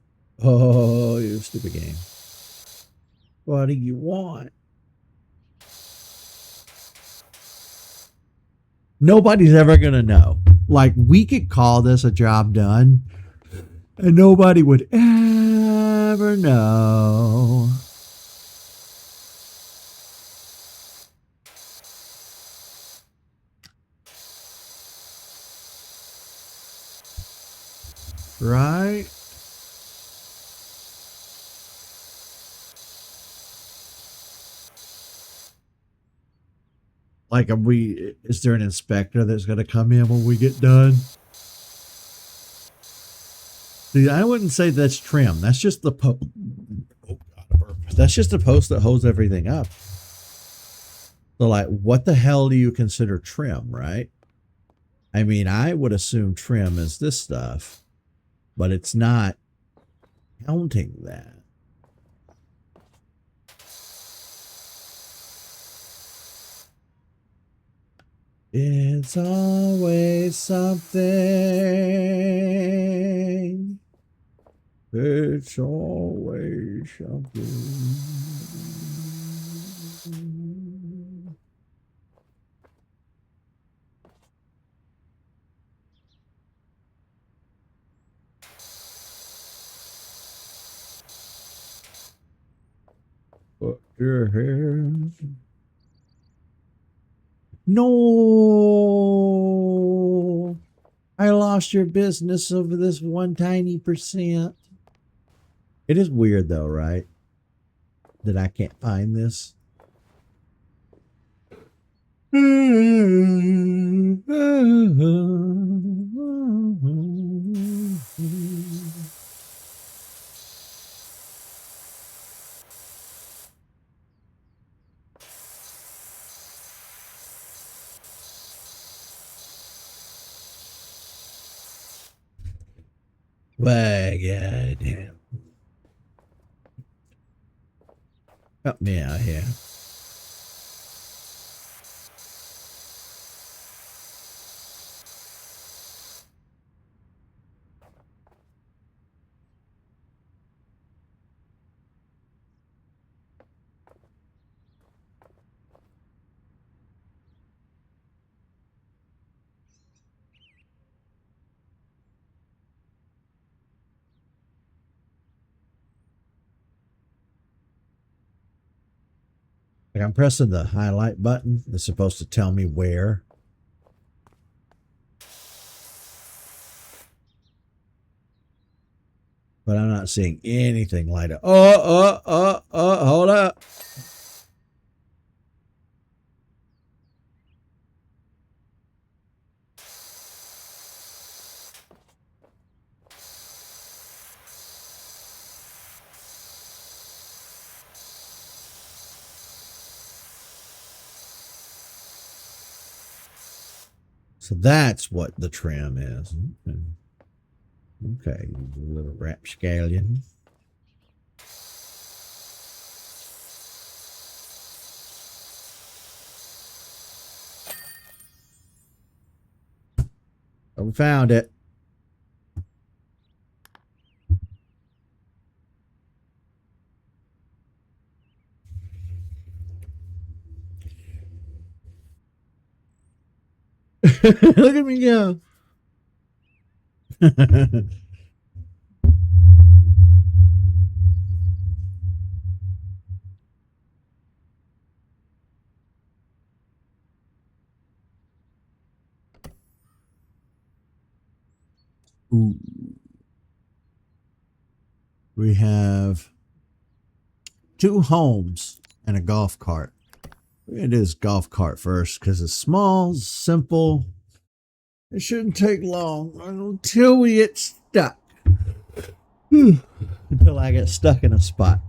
Oh, you stupid game. What do you want? Nobody's ever going to know. Like, we could call this a job done, and nobody would ever know. Right? Like, is there an inspector that's going to come in when we get done? See, I wouldn't say that's trim. That's just the post. Oh, God, that's just the post that holds everything up. So, like, what the hell do you consider trim, right? I mean, I would assume trim is this stuff, but it's not counting that. It's always something. It's always something. Put your hands. No, I lost your business over this one tiny percent. It is weird though, right? That I can't find this. Well, goddamn. Help me out here. Like I'm pressing the highlight button. It's supposed to tell me where. But I'm not seeing anything light up. Hold up. So that's what the trim is. Okay, you little rapscallion. Oh, we found it. Look at me go. Ooh. We have 2 homes and a golf cart. We're going to do this golf cart first because it's small, simple. It shouldn't take long until we get stuck. Until I get stuck in a spot.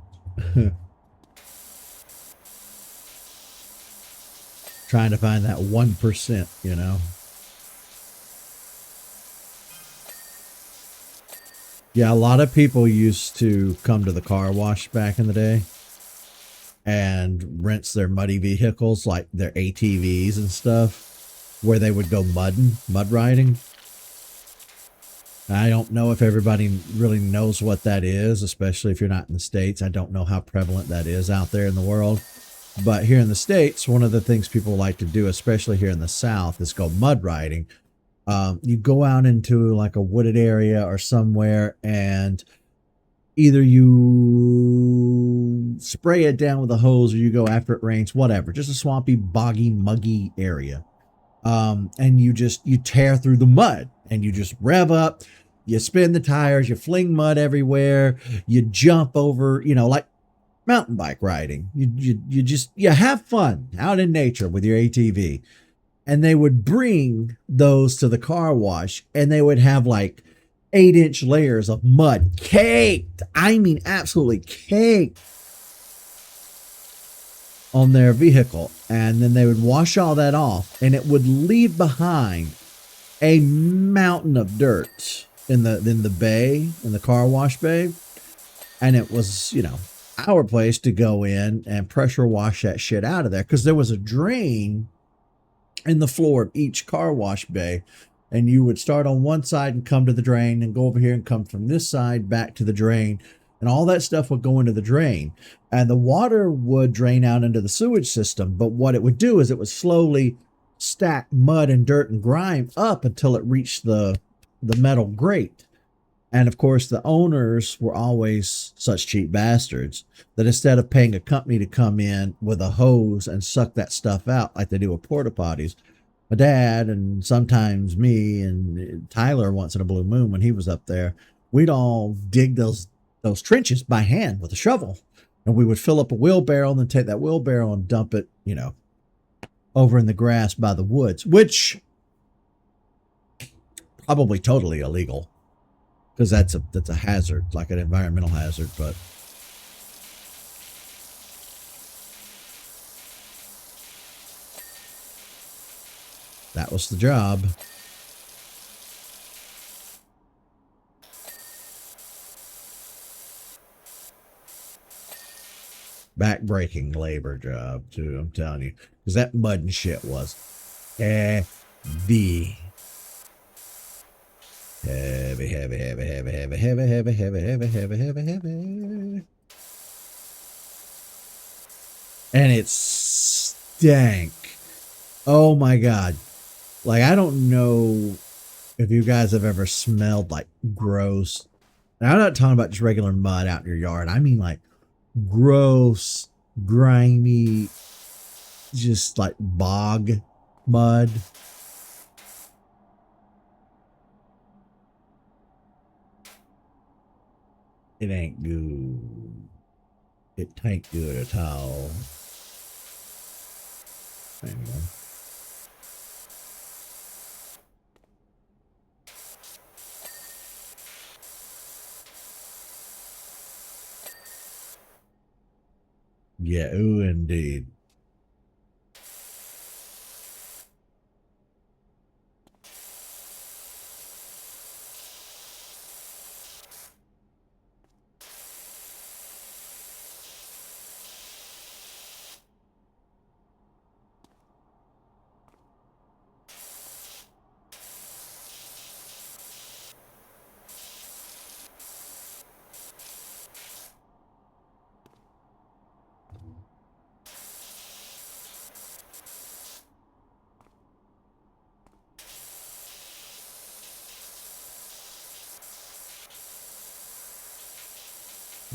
Trying to find that 1%, you know. Yeah, a lot of people used to come to the car wash back in the day and rinse their muddy vehicles, like their ATVs and stuff, where they would go mud riding. I don't know if everybody really knows what that is, especially if you're not in the States. I don't know how prevalent that is out there in the world. But here in the States, one of the things people like to do, especially here in the South, is go mud riding. You go out into like a wooded area or somewhere, and either you spray it down with a hose or you go after it rains, whatever. Just a swampy, boggy, muggy area. And you tear through the mud and you just rev up, you spin the tires, you fling mud everywhere, you jump over, you know, like mountain bike riding. You have fun out in nature with your ATV. And they would bring those to the car wash and they would have like 8-inch layers of mud caked. I mean, absolutely caked on their vehicle. And then they would wash all that off and it would leave behind a mountain of dirt in the bay, in the car wash bay. And it was, you know, our place to go in and pressure wash that shit out of there because there was a drain in the floor of each car wash bay, and you would start on one side and come to the drain and go over here and come from this side back to the drain, and all that stuff would go into the drain and the water would drain out into the sewage system. But what it would do is it would slowly stack mud and dirt and grime up until it reached the metal grate. And of course, the owners were always such cheap bastards that instead of paying a company to come in with a hose and suck that stuff out like they do with porta potties, my dad and sometimes me and Tyler once in a blue moon when he was up there, we'd all dig those trenches by hand with a shovel. And we would fill up a wheelbarrow and then take that wheelbarrow and dump it, you know, over in the grass by the woods, which probably totally illegal. Because that's a hazard, like an environmental hazard, but that was the job. Back-breaking labor job, too, I'm telling you. Because that mud and shit was heavy. Heavy, heavy, heavy, heavy, heavy, heavy, heavy, heavy, heavy, heavy, heavy, heavy. And it stank. Oh my God. Like, I don't know if you guys have ever smelled like gross. And I'm not talking about just regular mud out in your yard. I mean like gross, grimy, just like bog mud. It ain't good. It ain't good at all. Anyway. Yeah, ooh, indeed.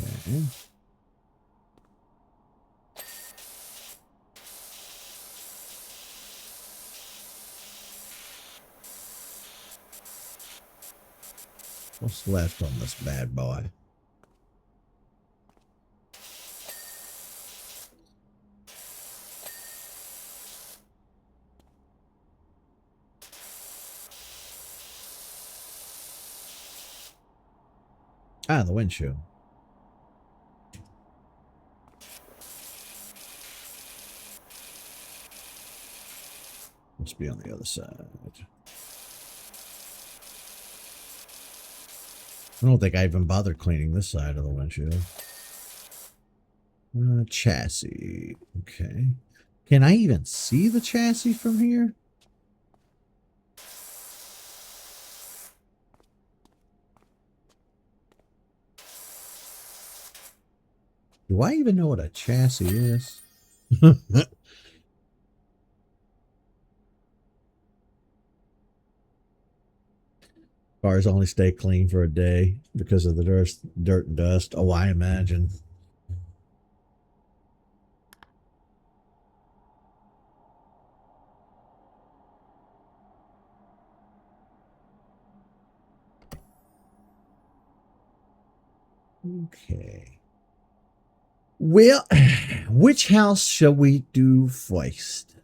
Okay. What's left on this bad boy? Ah, the windshield. Must be on the other side. I don't think I even bothered cleaning this side of the windshield. Chassis. Okay. Can I even see the chassis from here? Do I even know what a chassis is? Cars only stay clean for a day because of the dirt and dust. Oh, I imagine. Okay. Well, which house shall we do first?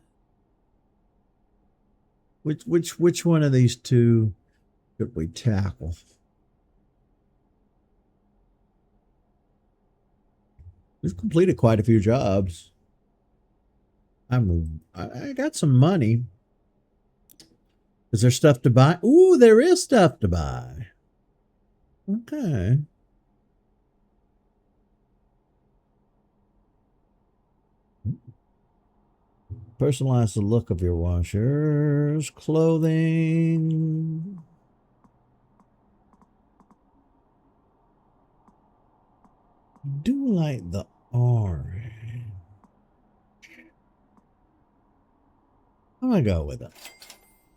Which one of these two should we tackle? We've completed quite a few jobs. I got some money. Is there stuff to buy? Ooh, there is stuff to buy. Okay. Personalize the look of your washers. Clothing. Do like the orange. I'm gonna go with it.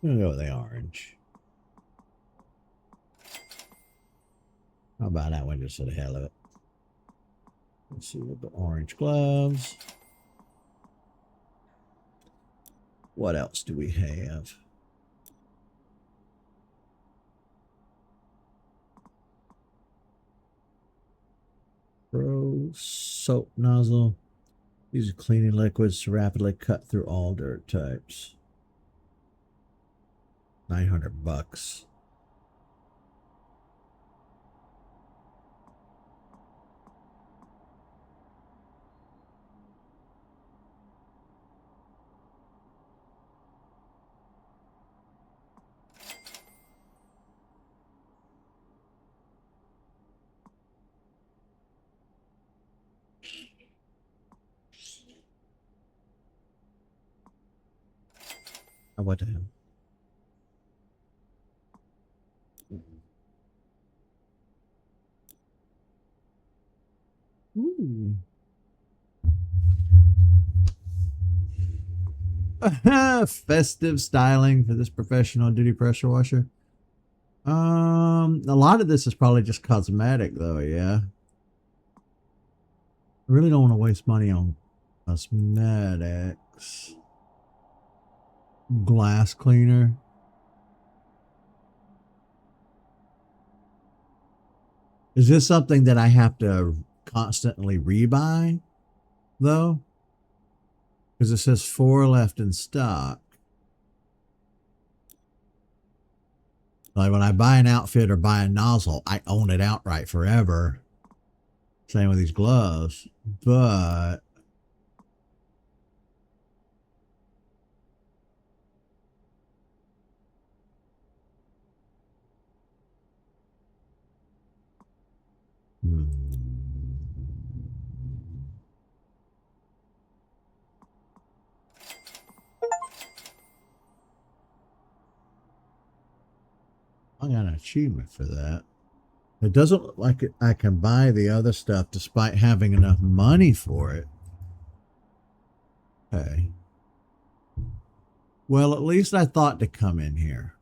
I'm gonna go with the orange. How about that one just for the hell of it? Let's see with the orange gloves. What else do we have? Pro soap nozzle. Use cleaning liquids to rapidly cut through all dirt types. $900. What the hell? Ooh. Festive styling for this professional duty pressure washer. A lot of this is probably just cosmetic though, yeah. I really don't want to waste money on cosmetics. Glass cleaner. Is this something that I have to constantly rebuy though? Because it says 4 left in stock. Like when I buy an outfit or buy a nozzle, I own it outright forever. Same with these gloves. But I got an achievement for that. It doesn't look like I can buy the other stuff despite having enough money for it. Okay. Well, at least I thought to come in here.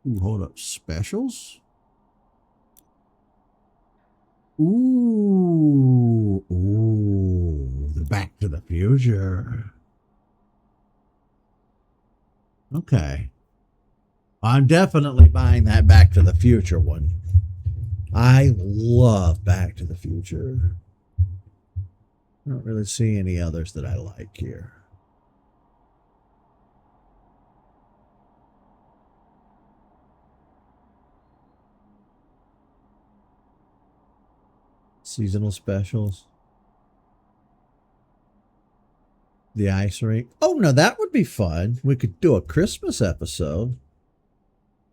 Ooh, hold up. Specials? Ooh. Ooh. The Back to the Future. Okay. I'm definitely buying that Back to the Future one. I love Back to the Future. I don't really see any others that I like here. Seasonal specials. The ice rink. Oh, no, that would be fun. We could do a Christmas episode.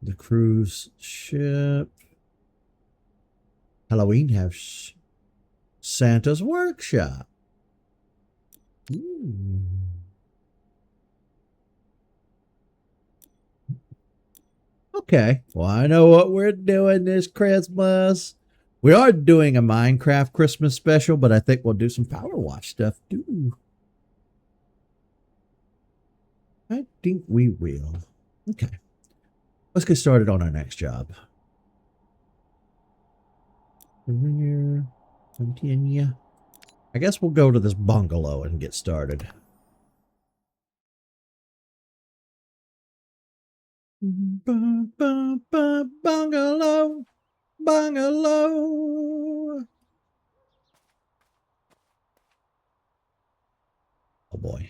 The cruise ship. Halloween House. Santa's Workshop. Ooh. Okay. Well, I know what we're doing this Christmas. We are doing a Minecraft Christmas special, but I think we'll do some Power Wash stuff too. I think we will. Okay. Let's get started on our next job. Career. Continue. I guess we'll go to this bungalow and get started. Bungalow. Bungalow. Oh boy.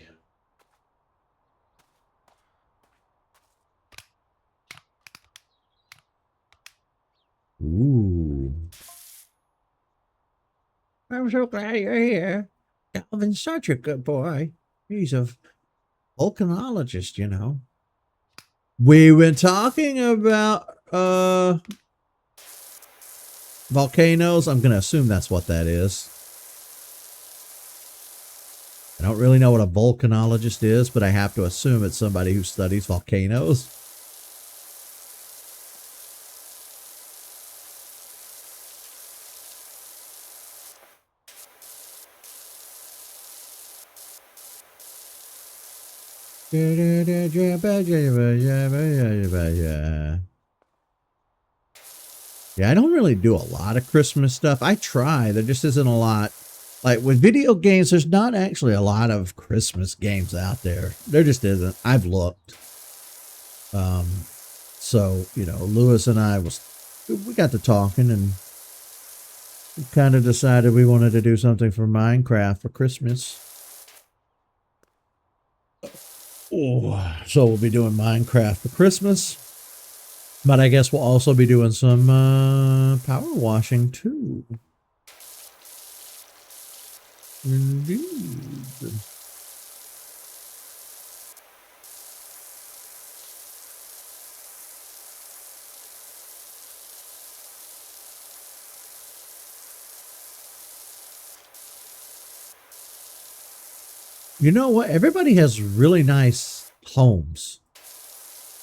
Ooh. I'm so glad you're here. Calvin's such a good boy. He's a volcanologist, you know. We were talking about volcanoes. I'm going to assume that's what that is. I don't really know what a volcanologist is, but I have to assume it's somebody who studies volcanoes. Yeah, I don't really do a lot of Christmas stuff. I try. There just isn't a lot. Like with video games, there's not actually a lot of Christmas games out there. There just isn't. I've looked. So, you know, Lewis and I we got to talking and we kind of decided we wanted to do something for Minecraft for Christmas. Oh, so we'll be doing Minecraft for Christmas. But I guess we'll also be doing some power washing too. Indeed. You know what? Everybody has really nice homes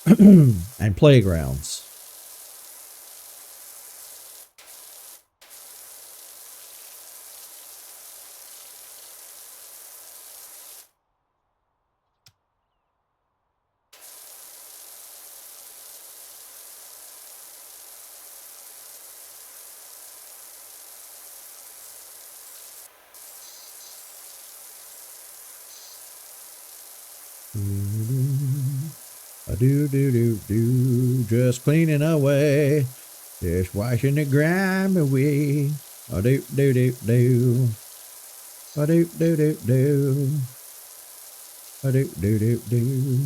and playgrounds. Do, just cleaning away, just washing the grime away. Do, do, do, do. Do, do, do, do. Do, do, do, do.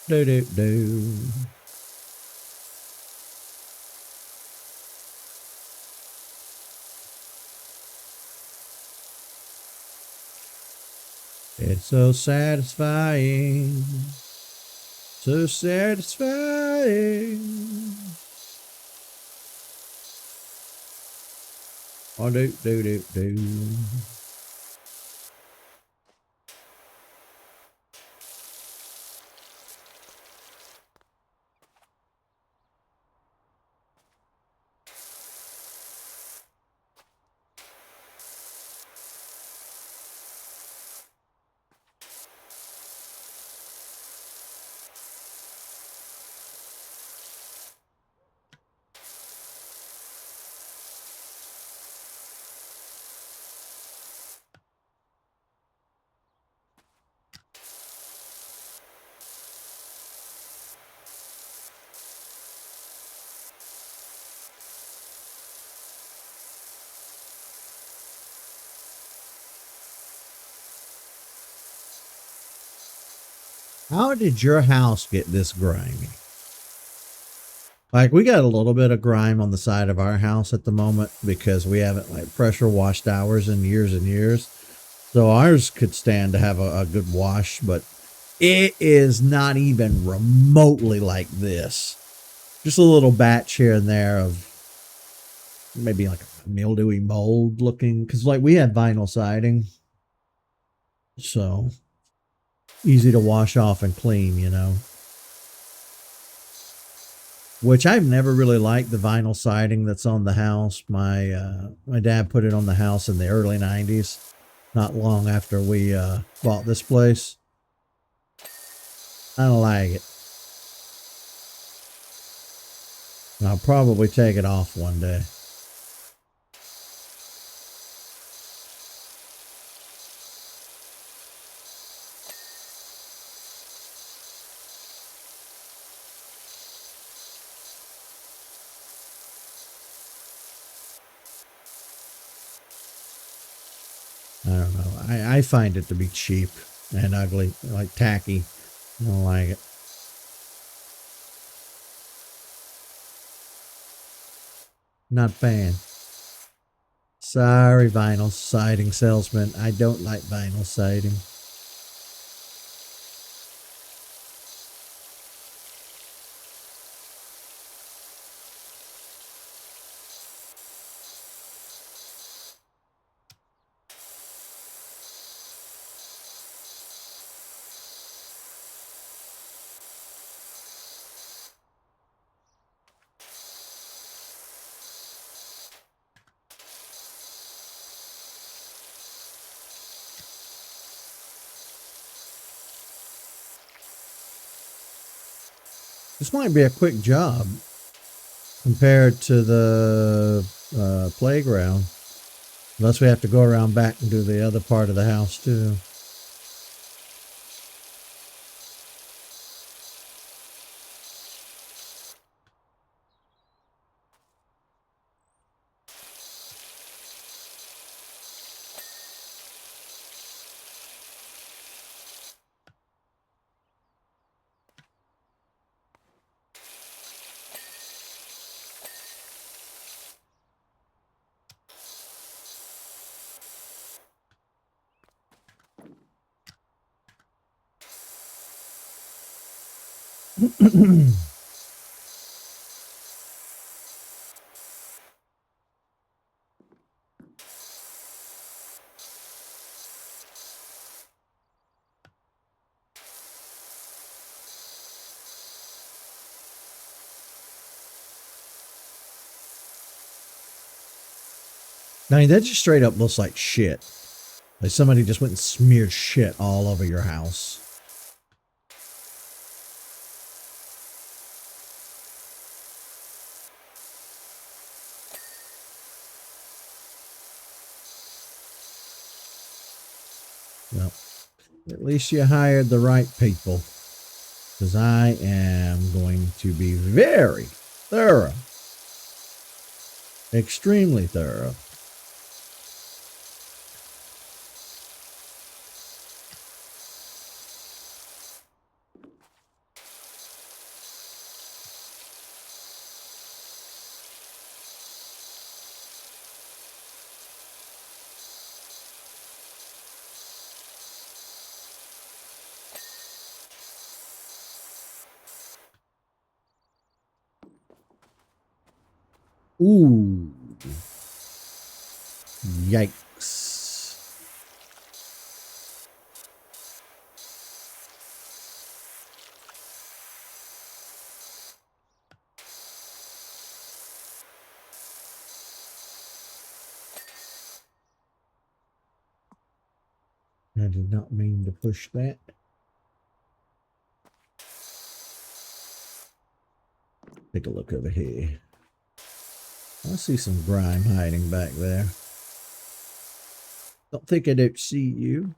Do, do, do. It's so satisfying. So satisfying. Oh, do, do, do, do. How did your house get this grimy? Like, we got a little bit of grime on the side of our house at the moment because we haven't like pressure washed ours in years and years. So ours could stand to have a good wash, but it is not even remotely like this. Just a little batch here and there of maybe like a mildewy mold looking, because like we have vinyl siding, so easy to wash off and clean, you know. Which I've never really liked the vinyl siding that's on the house. My dad put it on the house in the early 90s, not long after we bought this place. I don't like it. I'll probably take it off one day. I don't know. I find it to be cheap and ugly, like tacky. I don't like it. Not a fan. Sorry, vinyl siding salesman. I don't like vinyl siding. This might be a quick job compared to the playground. Unless we have to go around back and do the other part of the house too. I mean, that just straight up looks like shit. Like somebody just went and smeared shit all over your house. Well, at least you hired the right people. Because I am going to be very thorough. Extremely thorough. Ooh. Yikes. I did not mean to push that. Take a look over here. I see some grime hiding back there. Don't think I don't see you.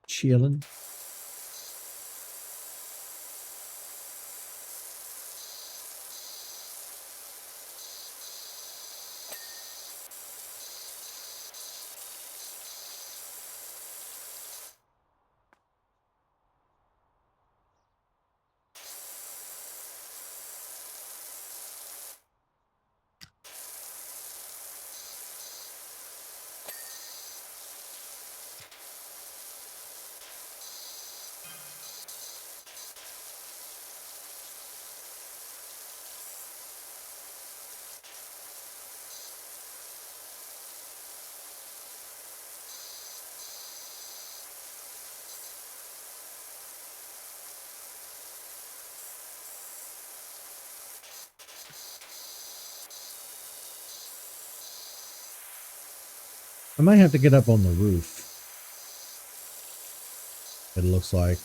Chilling. I might have to get up on the roof. It looks like.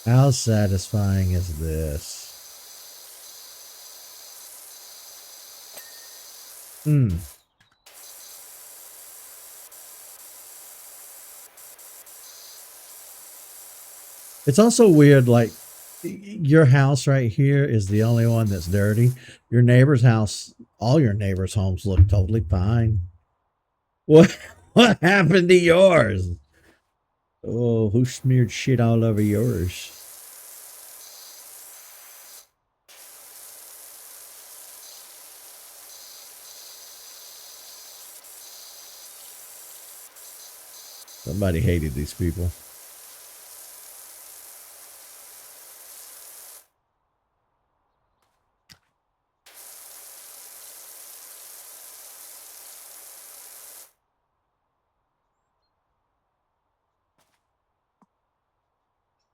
How satisfying is this? It's also weird, like your house right here is the only one that's dirty. Your neighbor's house, all your neighbors' homes look totally fine. What what happened to yours? Oh, who smeared shit all over yours? Somebody hated these people.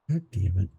God damn it.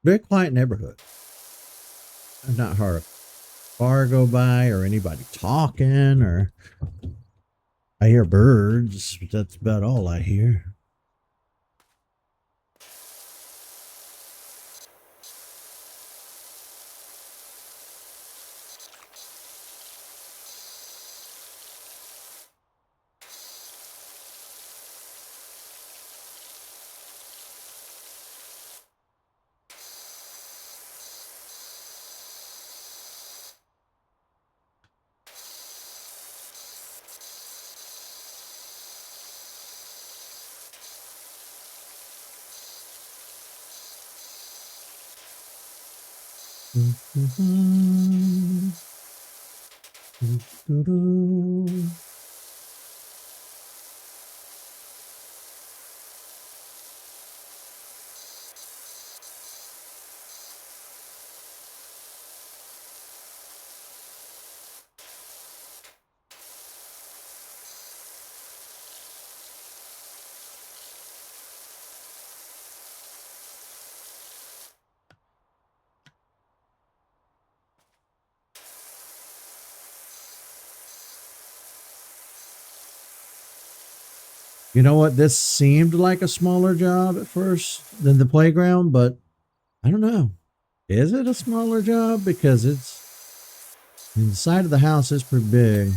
Very quiet neighborhood. I've not heard a car go by or anybody talking, or I hear birds, but that's about all I hear. You know what? This seemed like a smaller job at first than the playground, but I don't know. Is it a smaller job? Because the side of the house is pretty big.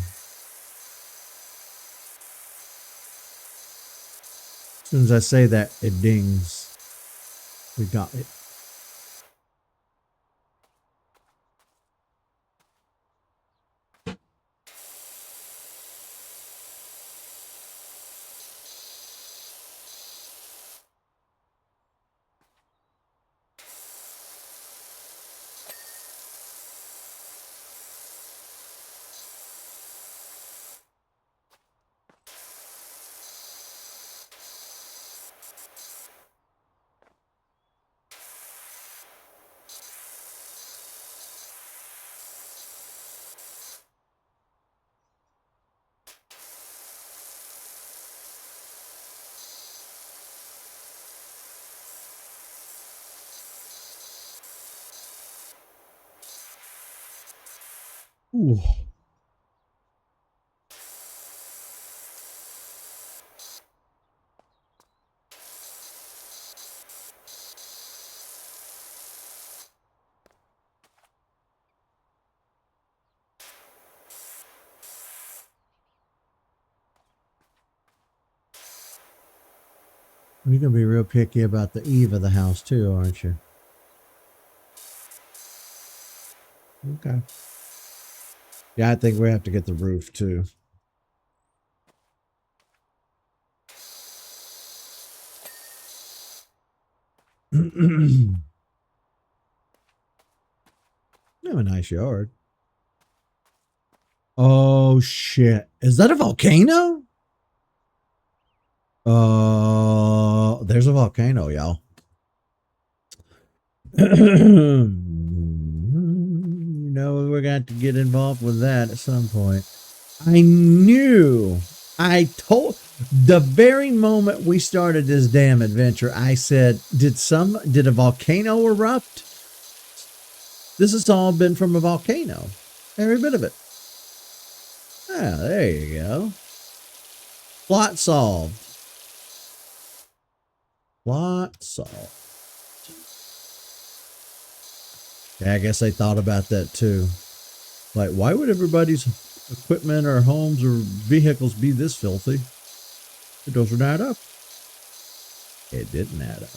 As soon as I say that, it dings. We got it. Ooh. You're going to be real picky about the eve of the house too, aren't you? Okay. Yeah, I think we have to get the roof too. You have a nice yard. Oh shit. Is that a volcano? There's a volcano, y'all. You know, we're going to get involved with that at some point. I knew. I told the very moment we started this damn adventure, I said, did a volcano erupt? This has all been from a volcano. Every bit of it. Ah, there you go. Plot solved. Plot solved. Yeah, I guess they thought about that too. Like, why would everybody's equipment or homes or vehicles be this filthy? It doesn't add up. It didn't add up.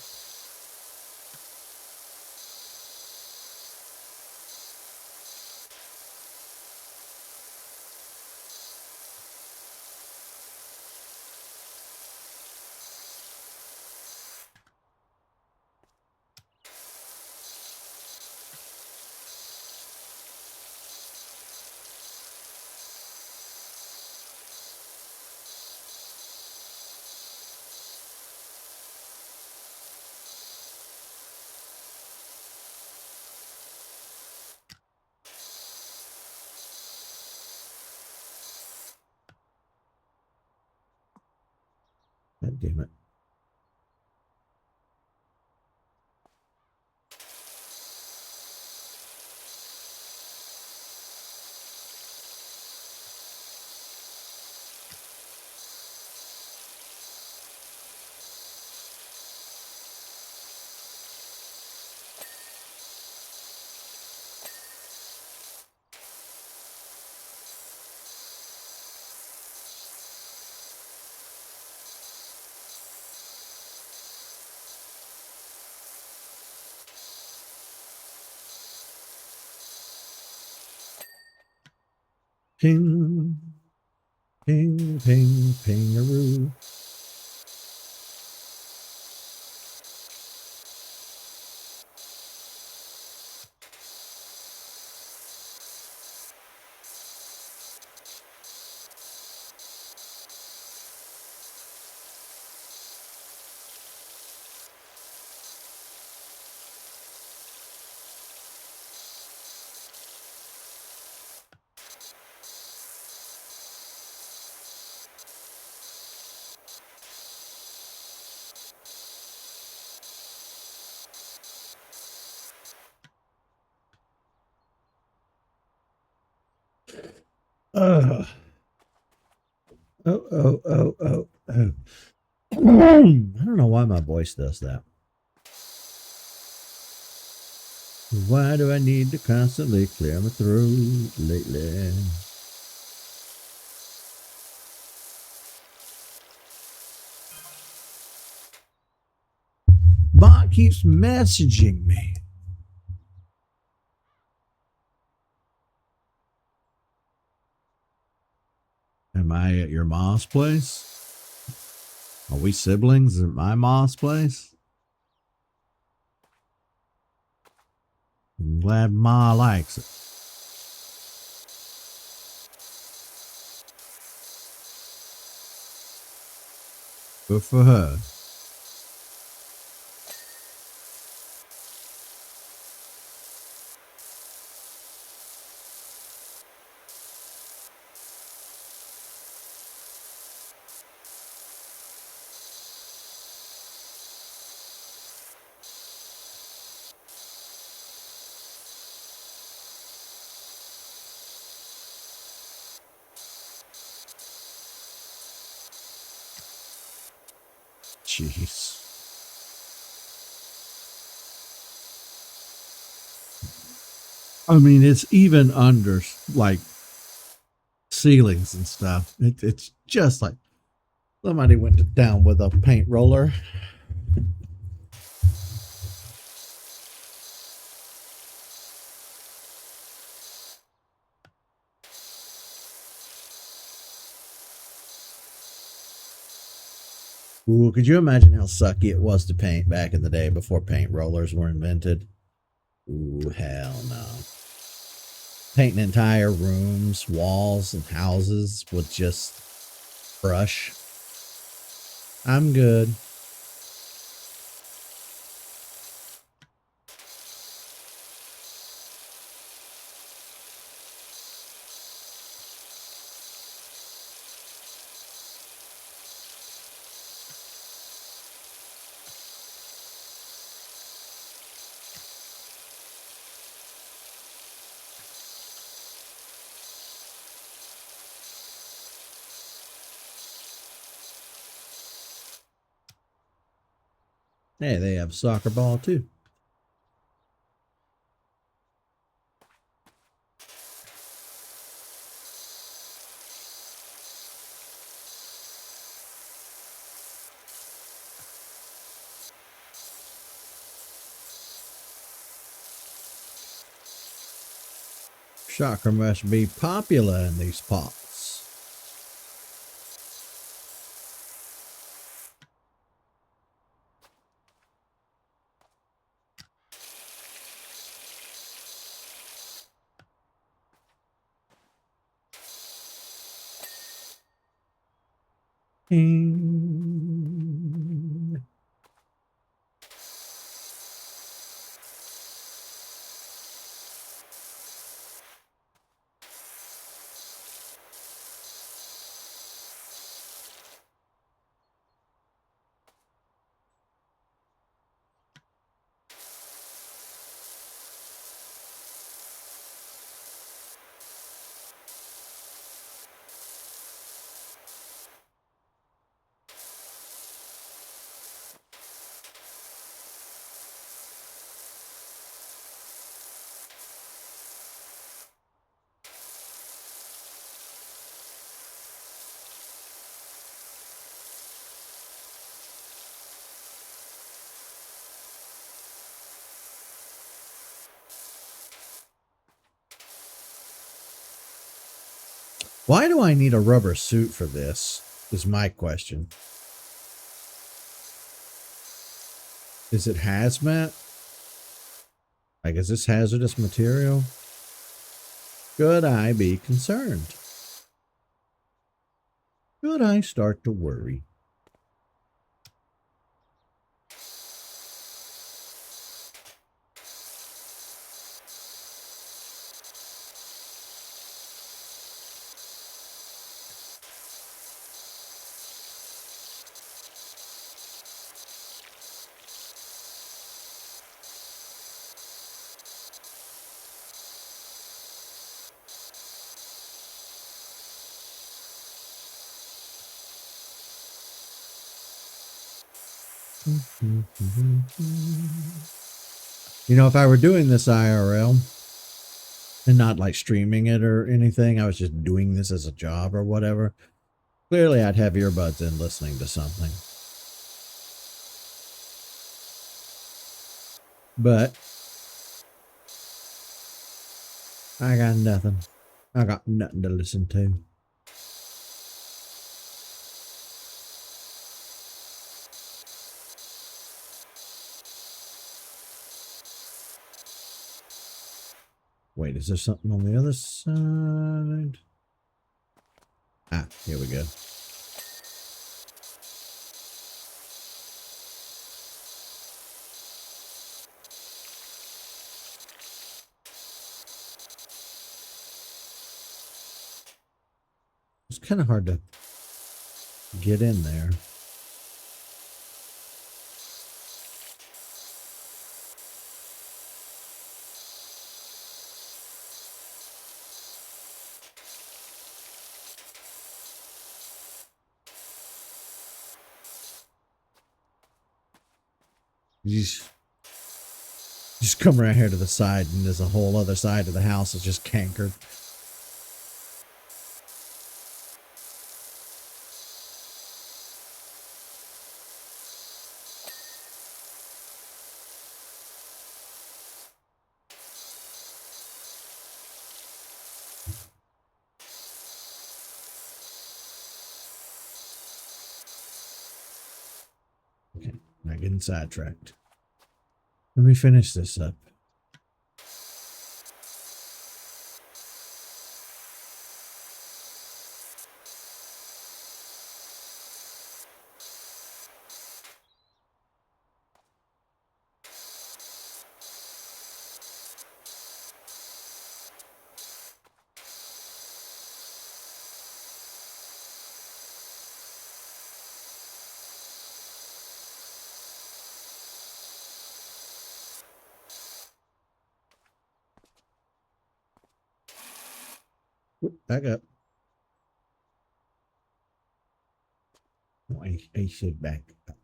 God damn it. Ping, ping, ping, pingaroo. Ugh. Oh. I don't know why my voice does that. Why do I need to constantly clear my throat lately? Bot keeps messaging me. Am I at your mom's place? Are we siblings at my mom's place? I'm glad Ma likes it. Good for her. Jeez. I mean, it's even under like ceilings and stuff. It's just like somebody went down with a paint roller. Ooh, could you imagine how sucky it was to paint back in the day before paint rollers were invented? Ooh, hell no. Painting entire rooms, walls, and houses with just brush. I'm good. Hey, they have soccer ball too. Soccer must be popular in these parts. Why do I need a rubber suit for this? Is my question. Is it hazmat? Like, is this hazardous material? Should I be concerned? Should I start to worry? You know, if I were doing this IRL and not like streaming it or anything, I was just doing this as a job or whatever, clearly I'd have earbuds in listening to something. But I got nothing. I got nothing to listen to. Wait, is there something on the other side? Ah, here we go. It's kind of hard to get in there. You just come right here to the side, and there's a whole other side of the house that's just cankered. Okay, not getting sidetracked. Let me finish this up. Back up. Oh, I should back up.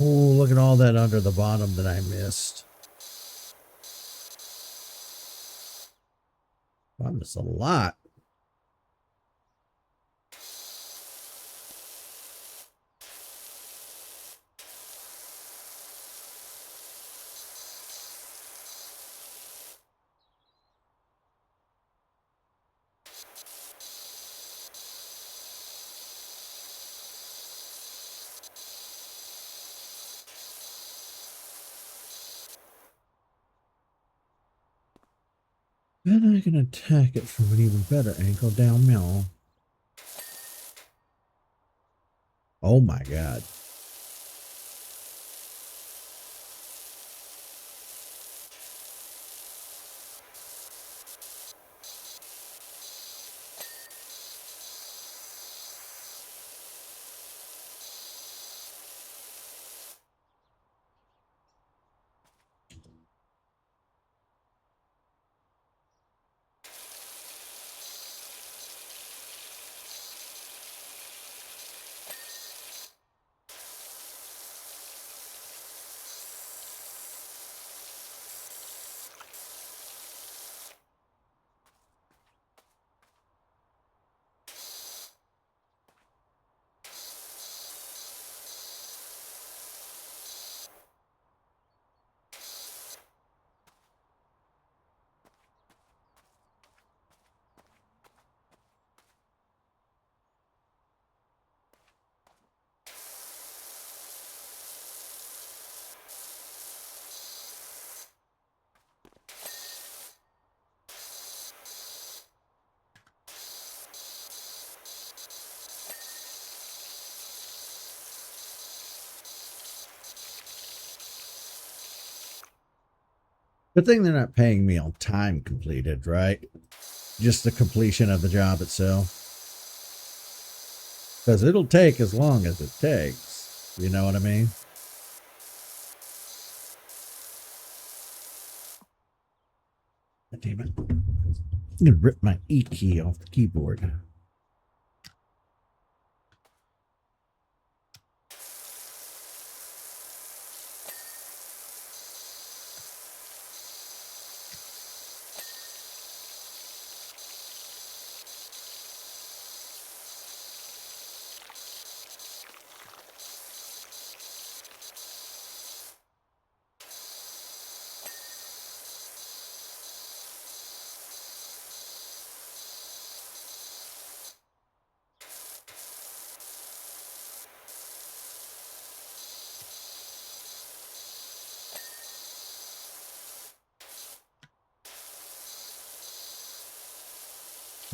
Oh, look at all that under the bottom that I missed. Wow, I missed a lot. Then I can attack it from an even better angle down mill. Oh my god. Good thing they're not paying me on time completed, right? Just the completion of the job itself. Because it'll take as long as it takes. You know what I mean? Damn it. I'm going to rip my E key off the keyboard.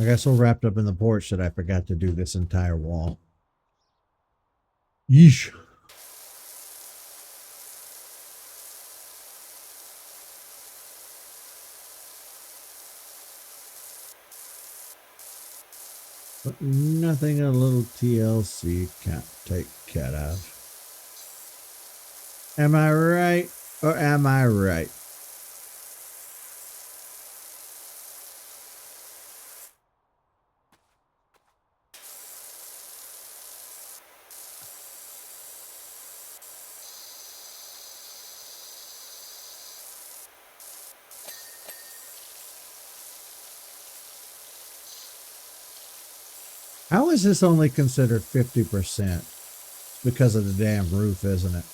I got so wrapped up in the porch that I forgot to do this entire wall. Yeesh. But nothing a little TLC can't take care of. Am I right or am I right? How is this only considered 50%? Because of the damn roof, isn't it?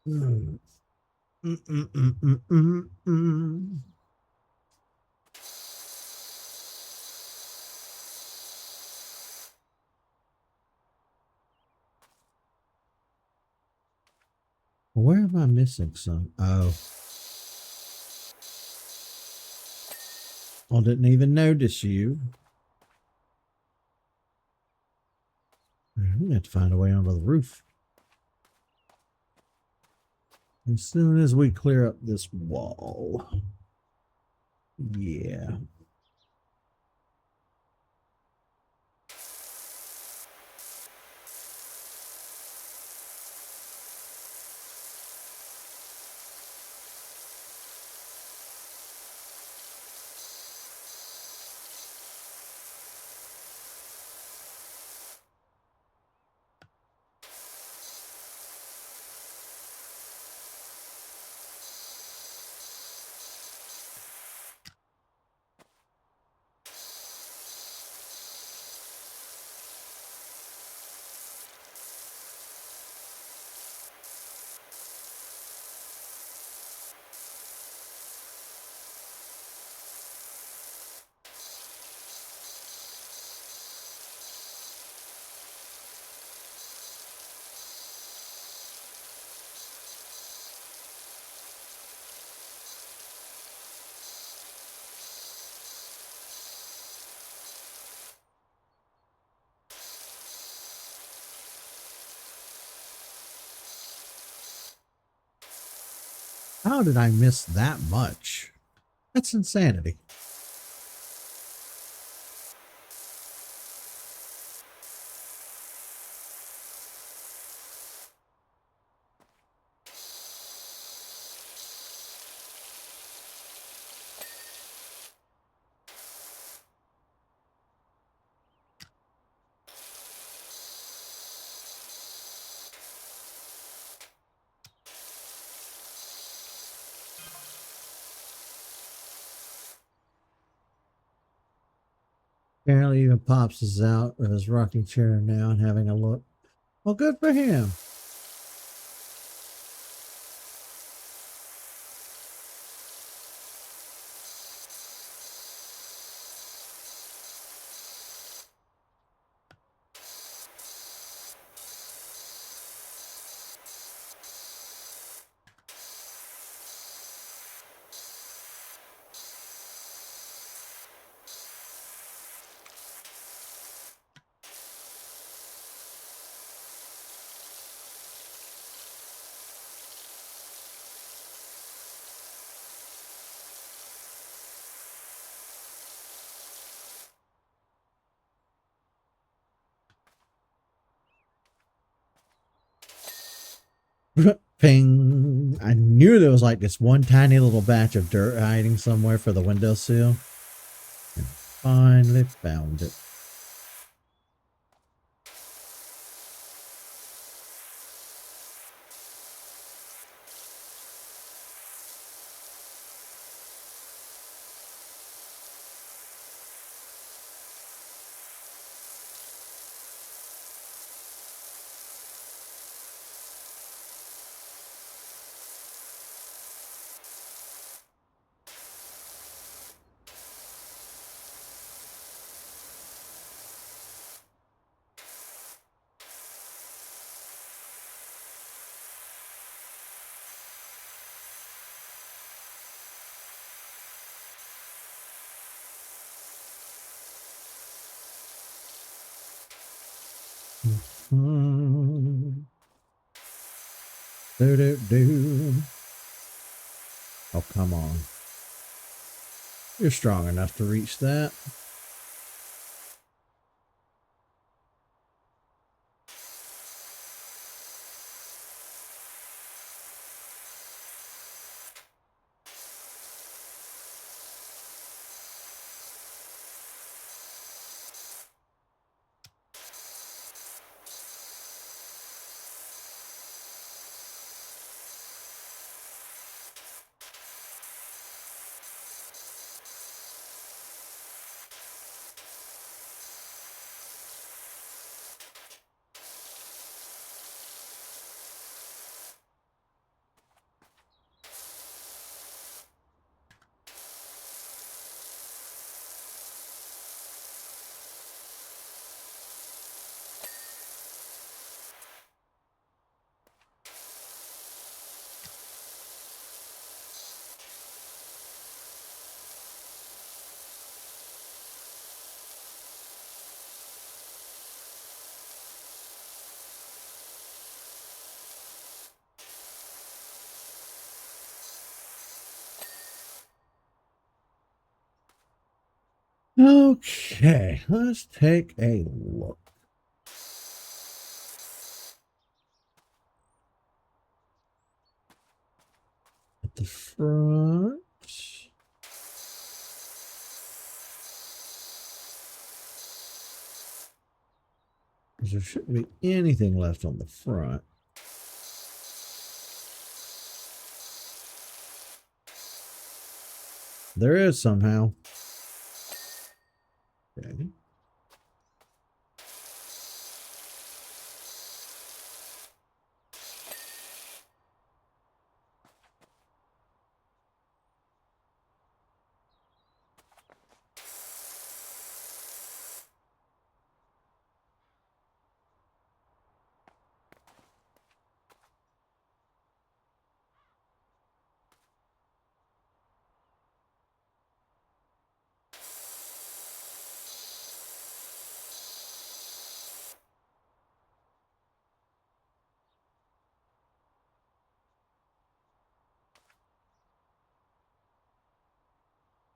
Mm. Where am I missing some? Oh. I didn't even notice you. We have to find a way onto the roof. As soon as we clear up this wall. Yeah. How did I miss that much? That's insanity. Apparently even Pops is out of his rocking chair now and having a look. Well, good for him. Ping. I knew there was like this one tiny little batch of dirt hiding somewhere for the windowsill. And finally found it. Do. Oh, come on. You're strong enough to reach that. Okay, let's take a look. At the front. There shouldn't be anything left on the front. There is somehow. Okay.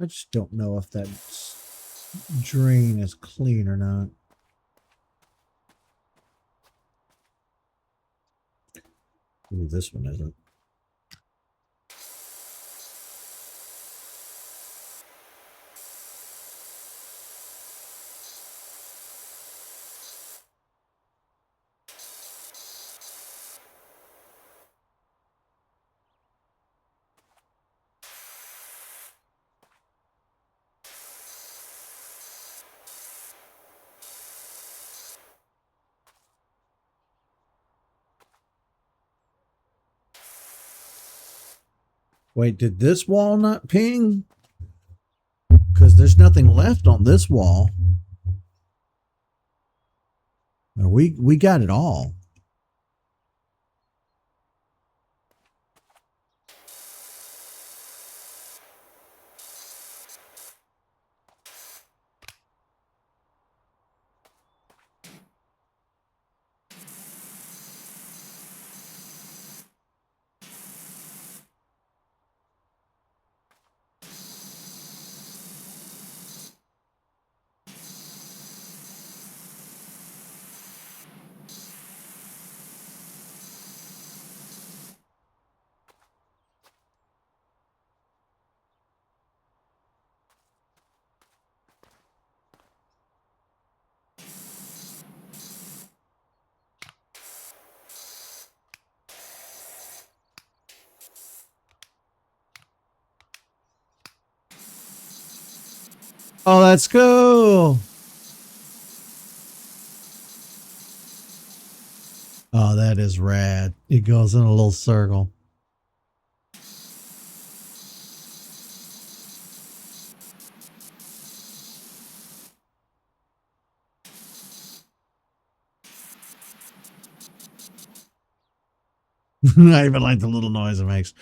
I just don't know if that drain is clean or not. Ooh, this one isn't. Wait, did this wall not ping? Because there's nothing left on this wall. We got it all. Oh, that's cool. Oh, that is rad. It goes in a little circle. I even like the little noise it makes.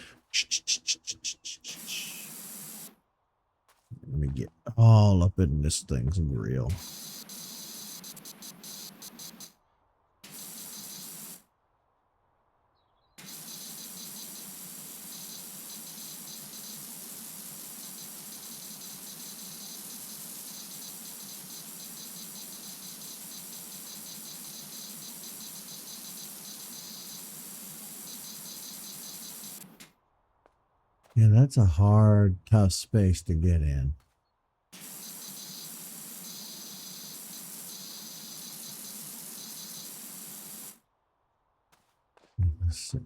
Let me get all up in this thing's grill. Yeah, that's a hard, tough space to get in. Let's see.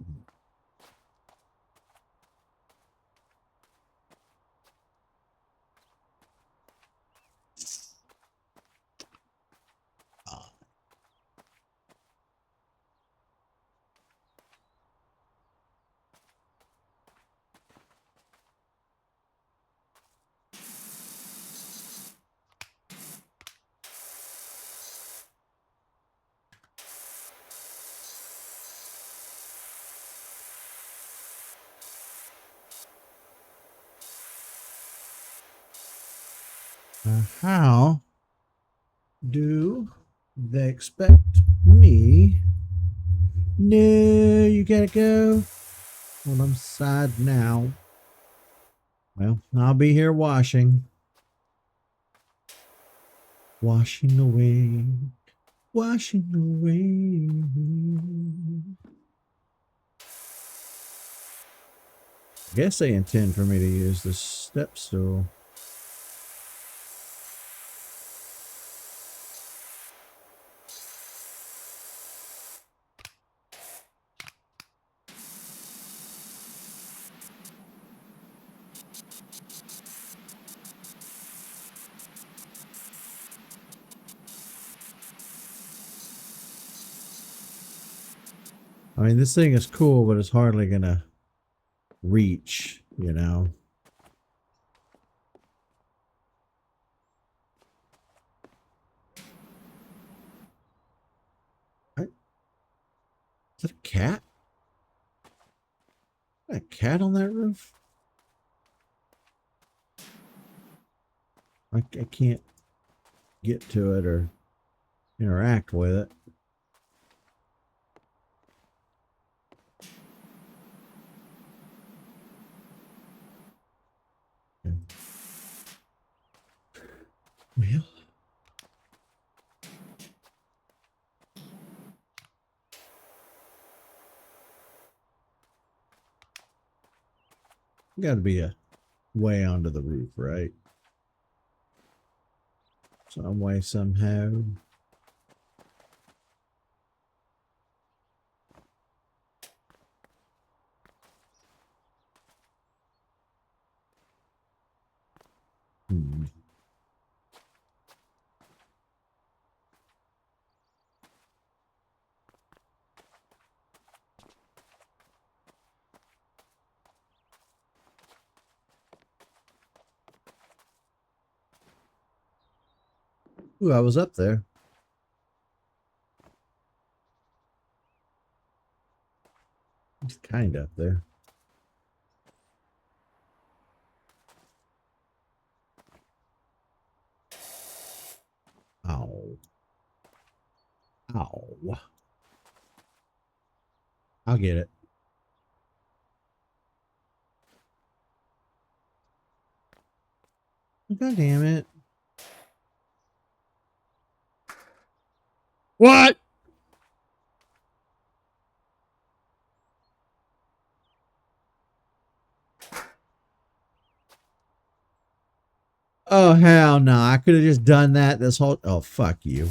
How do they expect me? No, you gotta go. Well, I'm sad now. Well, I'll be here washing. Washing away. Washing away. I guess they intend for me to use the step stool. I mean, this thing is cool, but it's hardly gonna reach, you know. Is that a cat? Is that a cat on that roof? I can't get to it or interact with it. Well, got to be a way onto the roof, right? Some way, somehow. Hmm. Ooh, I was up there. It's kind of up there. Ow. Ow. I'll get it. God damn it. What? Oh, hell no. I could have just done that this whole... Oh, fuck you.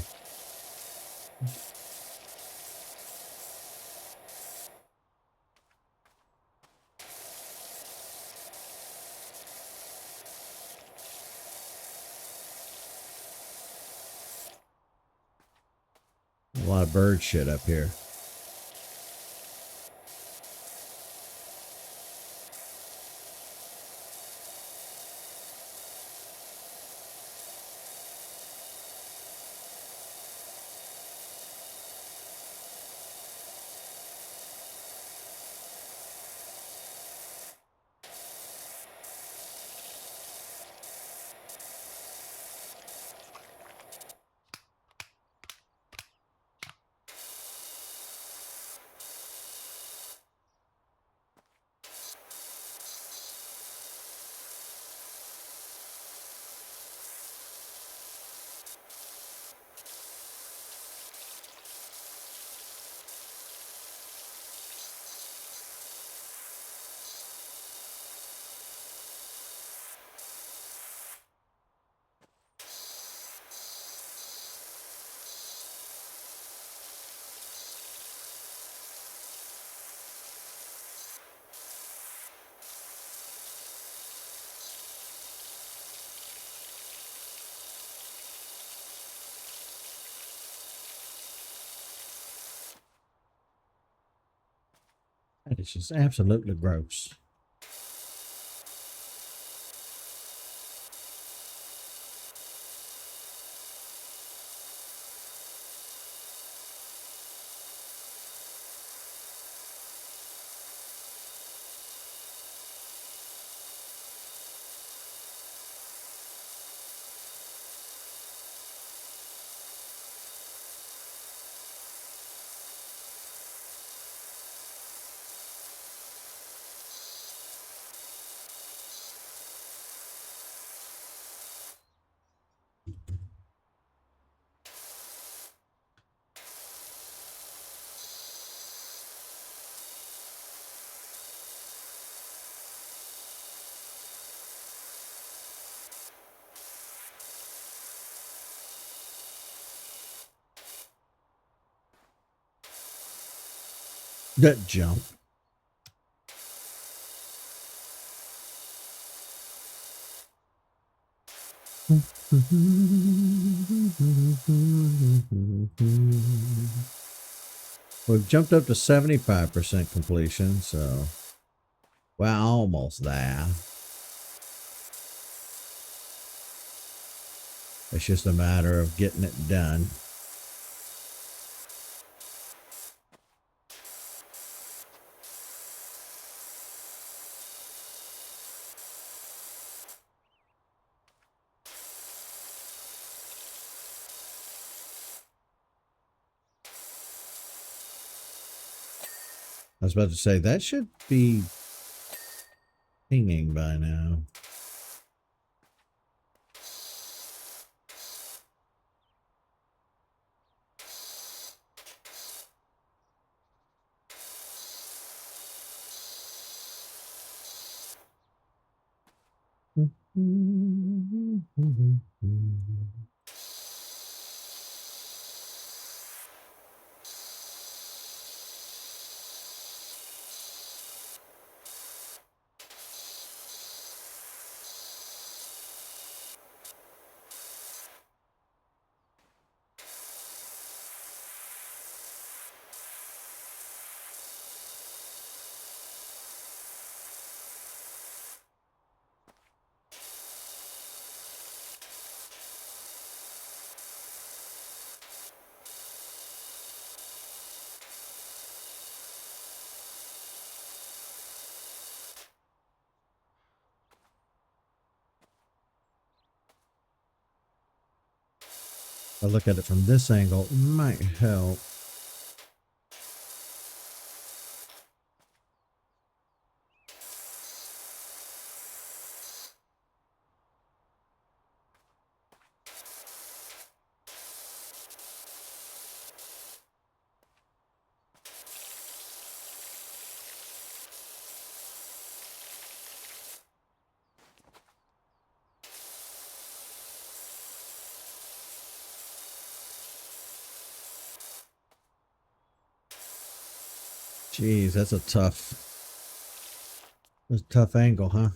A lot of bird shit up here. That is just absolutely gross. That jump. We've jumped up to 75% completion, so we're almost there. It's just a matter of getting it done. I was about to say, that should be pinging by now. I look at it from this angle, it might help. Jeez, that's a tough angle, huh?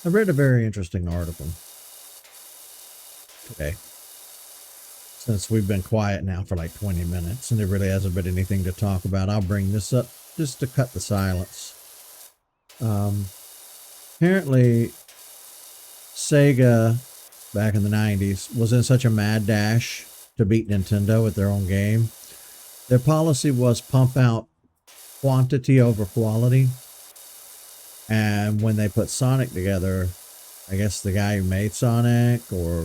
I read a very interesting article today. Since we've been quiet now for like 20 minutes and there really hasn't been anything to talk about, I'll bring this up just to cut the silence. Apparently, Sega, back in the 90s, was in such a mad dash to beat Nintendo with their own game. Their policy was pump out quantity over quality. And when they put Sonic together, I guess the guy who made Sonic or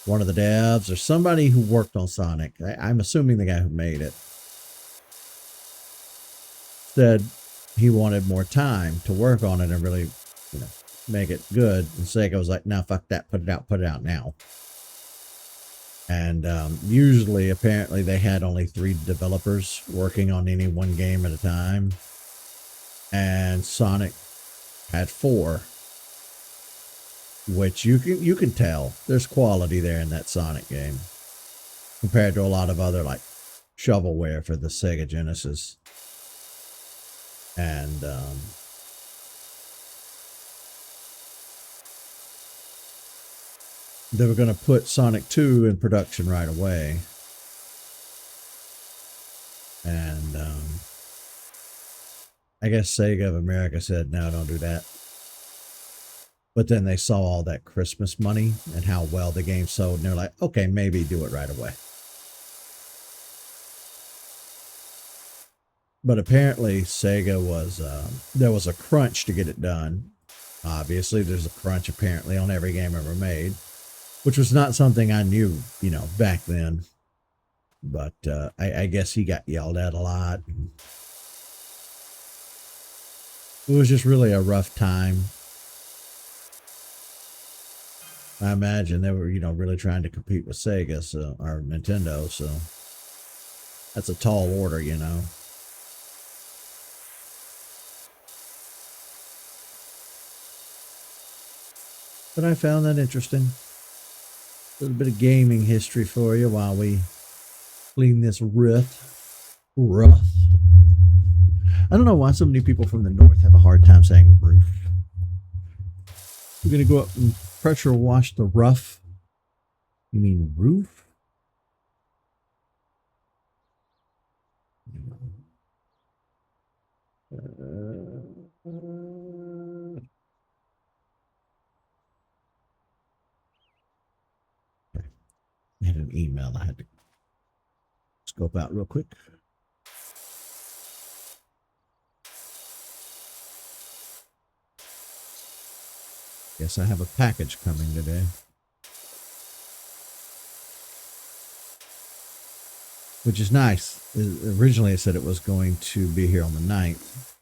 one of the devs or somebody who worked on Sonic, I'm assuming the guy who made it, said he wanted more time to work on it and really, make it good. And Sega was like, no, fuck that, put it out now. And usually, apparently, they had only 3 developers working on any one game at a time. And Sonic had 4. Which you can tell there's quality there in that Sonic game compared to a lot of other like shovelware for the Sega Genesis. And they were going to put Sonic 2 in production right away. And I guess Sega of America said, no, don't do that. But then they saw all that Christmas money and how well the game sold, and they're like, okay, maybe do it right away. But apparently Sega was, there was a crunch to get it done. Obviously, there's a crunch apparently on every game ever made, which was not something I knew, back then. But I guess he got yelled at a lot. It was just really a rough time. I imagine they were, really trying to compete with Sega, or Nintendo, so that's a tall order, But I found that interesting. A little bit of gaming history for you while we clean this rough. I don't know why so many people from the north have a hard time saying roof. We're going to go up and pressure wash the rough. You mean roof? I had an email I had to scope out real quick. Guess I have a package coming today. Which is nice. Originally, I said it was going to be here on the 9th.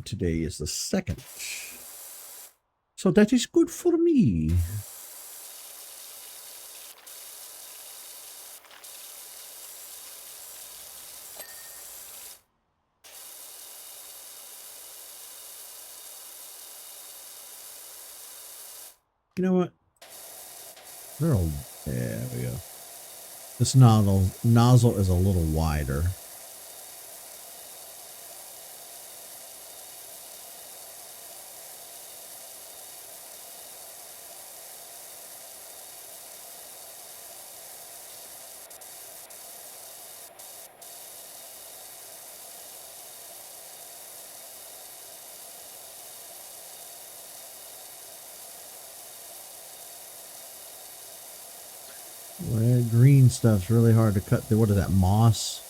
Today is the 2nd. So that is good for me. You know what? There we go. This nozzle is a little wider. Well, green stuff's really hard to cut through. What is that, moss?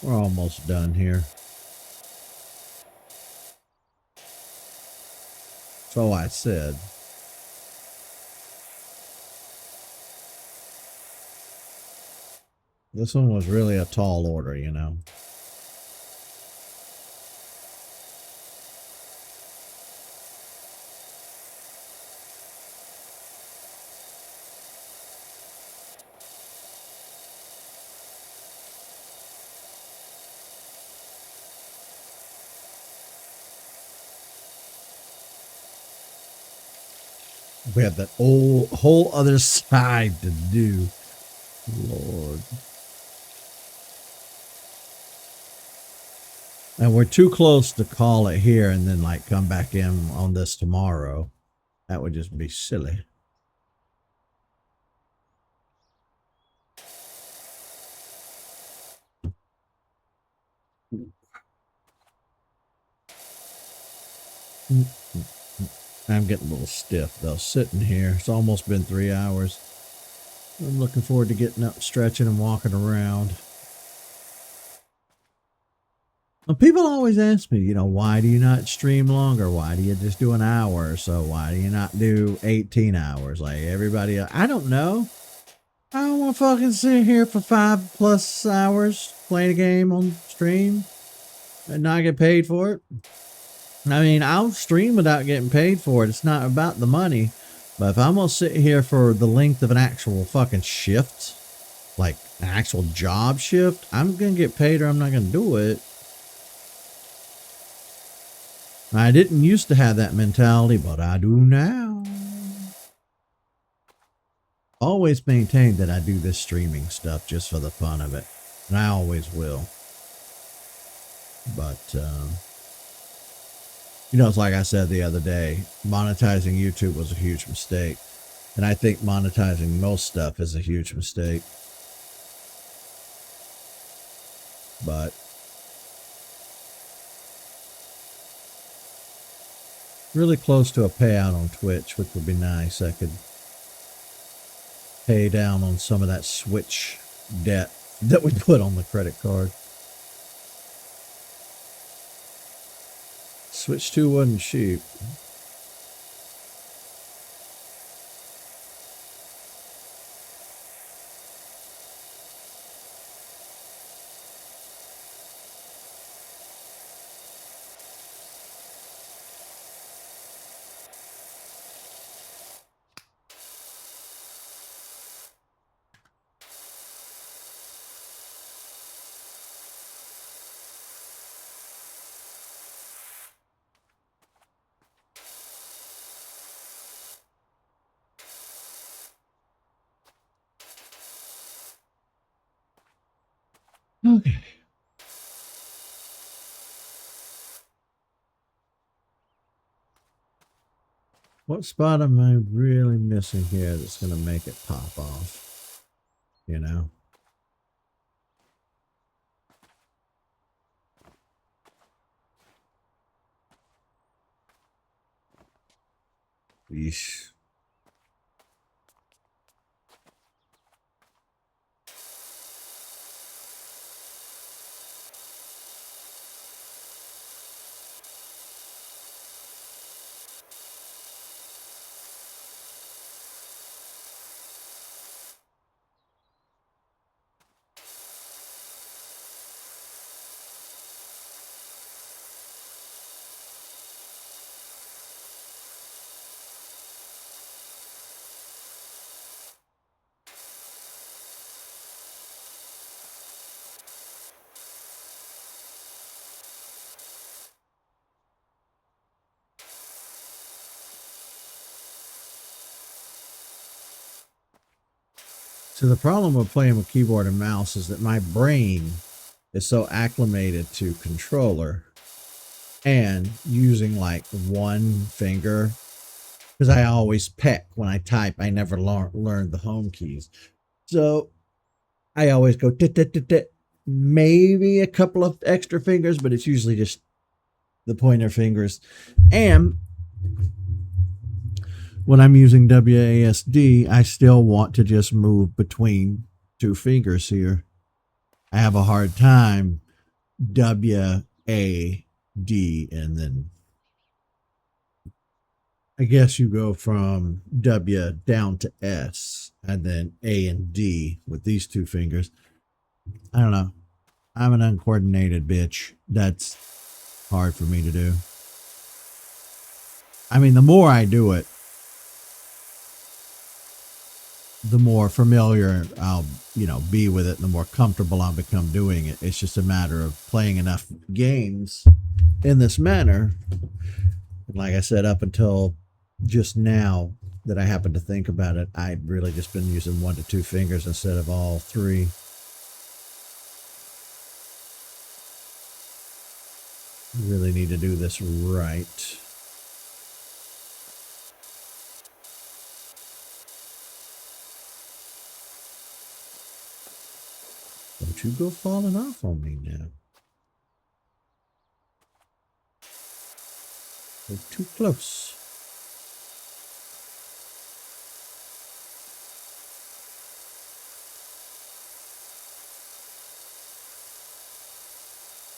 We're almost done here. So I said. This one was really a tall order, you know. We have that whole other side to do. Lord. And we're too close to call it here and then like come back in on this tomorrow. That would just be silly. I'm getting a little stiff though, sitting here. It's almost been 3 hours. I'm looking forward to getting up, stretching, and walking around. Well, people always ask me, you know, why do you not stream longer? Why do you just do an hour or so? Why do you not do 18 hours like everybody else? I don't know. I don't want to fucking sit here for 5+ hours playing a game on stream and not get paid for it. I mean, I'll stream without getting paid for it. It's not about the money. But if I'm going to sit here for the length of an actual fucking shift, like an actual job shift, I'm going to get paid or I'm not going to do it. I didn't used to have that mentality, but I do now. Always maintained that I do this streaming stuff just for the fun of it. And I always will. But, you know, it's like I said the other day, monetizing YouTube was a huge mistake. And I think monetizing most stuff is a huge mistake. But really close to a payout on Twitch, which would be nice. I could pay down on some of that Switch debt that we put on the credit card. Switch 2 wasn't cheap. Okay. What spot am I really missing here that's going to make it pop off? You know? Yeesh. So the problem with playing with keyboard and mouse is that my brain is so acclimated to controller and using like one finger, because I always peck when I type. I never learned the home keys. So I always go tit, tit, tit, tit. Maybe a couple of extra fingers, but it's usually just the pointer fingers. And when I'm using WASD, I still want to just move between two fingers here. I have a hard time WAD and then I guess you go from W down to S and then A and D with these two fingers. I don't know. I'm an uncoordinated bitch. That's hard for me to do. I mean, the more I do it, the more familiar I'll, be with it, and the more comfortable I'll become doing it. It's just a matter of playing enough games in this manner. Like I said, up until just now that I happen to think about it, I've really just been using 1 to 2 fingers instead of all 3. Really need to do this right. Don't you go falling off on me now. You're too close.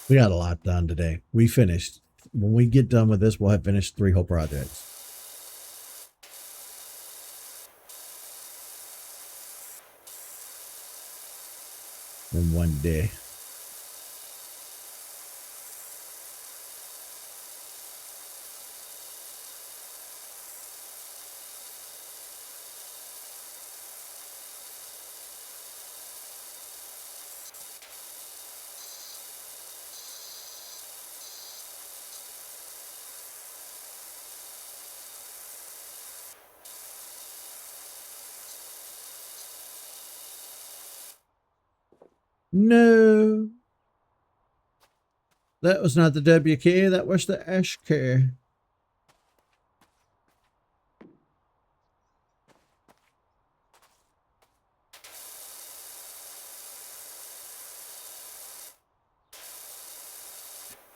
We got a lot done today. We finished. When we get done with this, we'll have finished 3 whole projects. In one day. No. That was not the WK, that was the SK.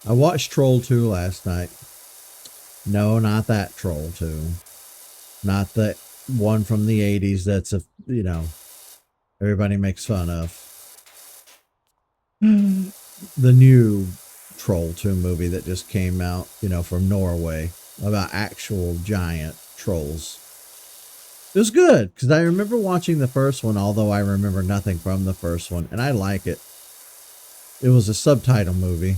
I watched Troll 2 last night. No, not that Troll 2. Not the one from the 80s that's everybody makes fun of. The new Troll 2 movie that just came out, from Norway, about actual giant trolls. It was good, because I remember watching the first one, although I remember nothing from the first one, and I like it. It was a subtitle movie.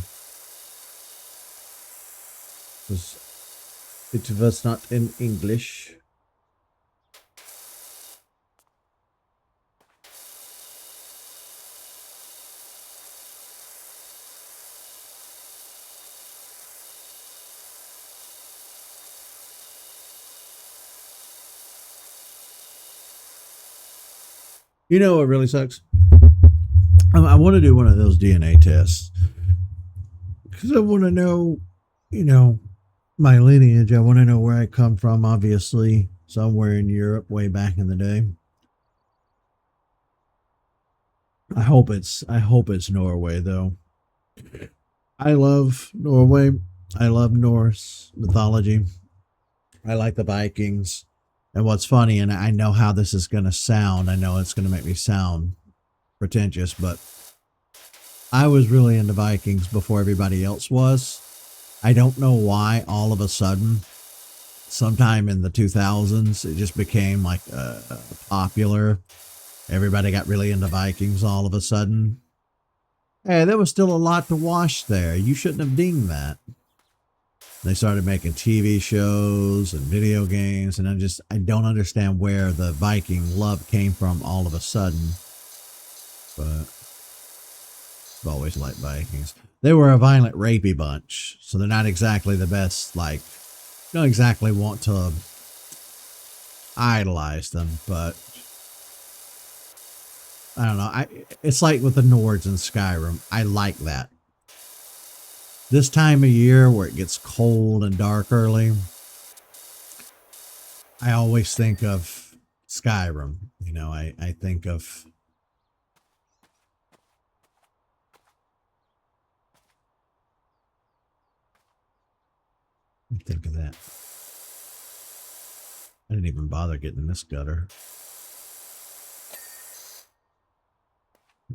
It was not in English. You know what really sucks? I want to do one of those DNA tests because I want to know, my lineage. I want to know where I come from, obviously, somewhere in Europe way back in the day. I hope it's Norway, though. I love Norway. I love Norse mythology. I like the Vikings. And what's funny, and I know how this is going to sound, I know it's going to make me sound pretentious, but I was really into Vikings before everybody else was. I don't know why all of a sudden, sometime in the 2000s, it just became like popular. Everybody got really into Vikings all of a sudden. Hey, there was still a lot to watch there. You shouldn't have dinged that. They started making TV shows and video games, and I don't understand where the Viking love came from all of a sudden. But I've always liked Vikings. They were a violent, rapey bunch, so they're not exactly the best, don't exactly want to idolize them, but I don't know. It's like with the Nords in Skyrim. I like that. This time of year where it gets cold and dark early, I always think of Skyrim. You know, I think of that. I didn't even bother getting this gutter.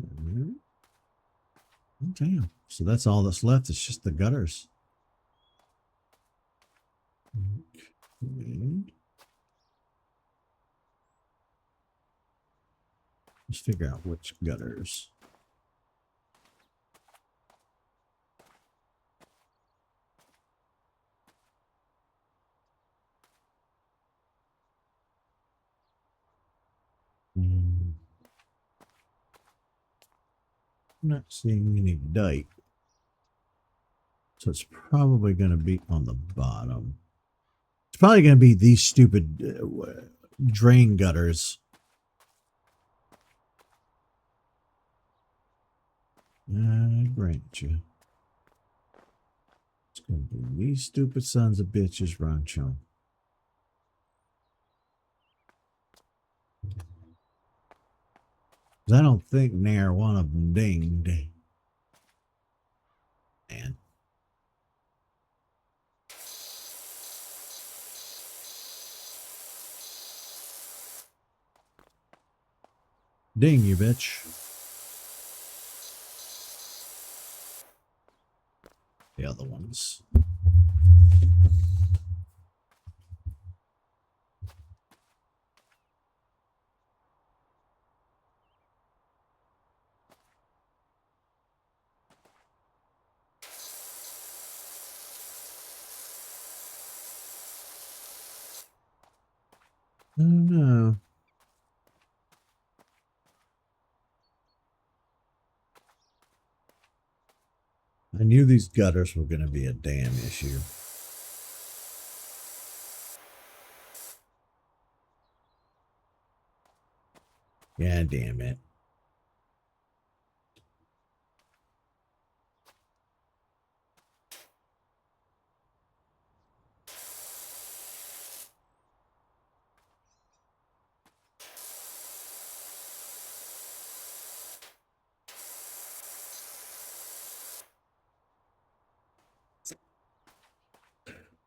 Oh, damn. So that's all that's left. It's just the gutters. Okay. Let's figure out which gutters. I'm not seeing any dike. So it's probably going to be on the bottom. It's probably going to be these stupid drain gutters. I grant you. It's going to be these stupid sons of bitches, Rancho. I don't think near one of them dinged. Man. Ding, you bitch. The other ones. Oh no. I knew these gutters were going to be a damn issue. Yeah, damn it.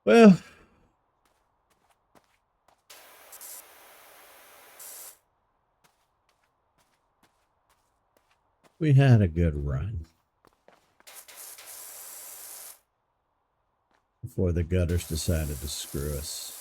Well, we had a good run before the gutters decided to screw us.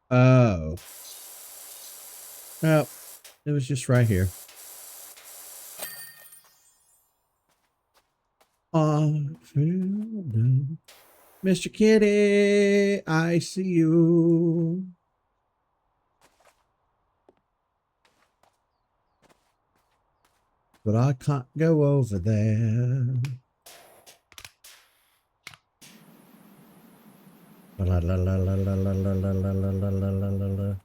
Oh. Well, it was just right here. Mr. Kitty, I see you. But I can't go over there. La la la la la la la la la la la la la la.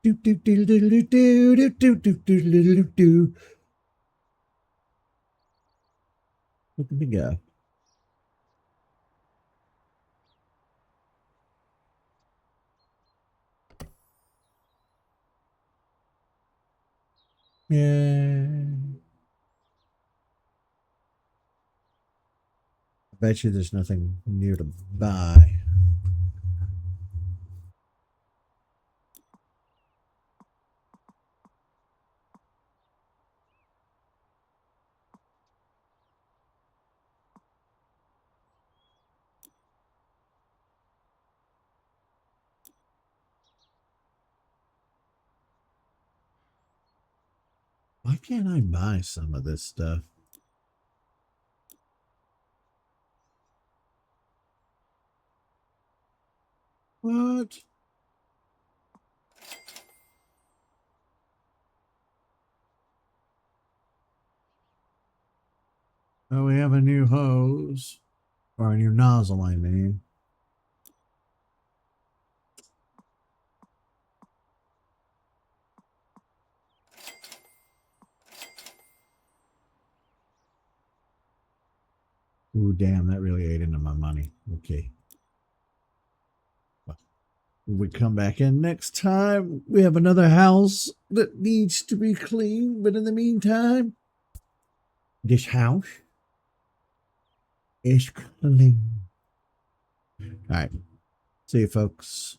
Do do do do do do do do do do do. Look at me go. Yeah. I bet you there's nothing near to buy. Why can't I buy some of this stuff? What? Oh, we have a new hose. Or a new nozzle, I mean. Ooh, damn, that really ate into my money. Okay. Well, when we come back in next time, we have another house that needs to be cleaned. But in the meantime, this house is clean. All right. See you, folks.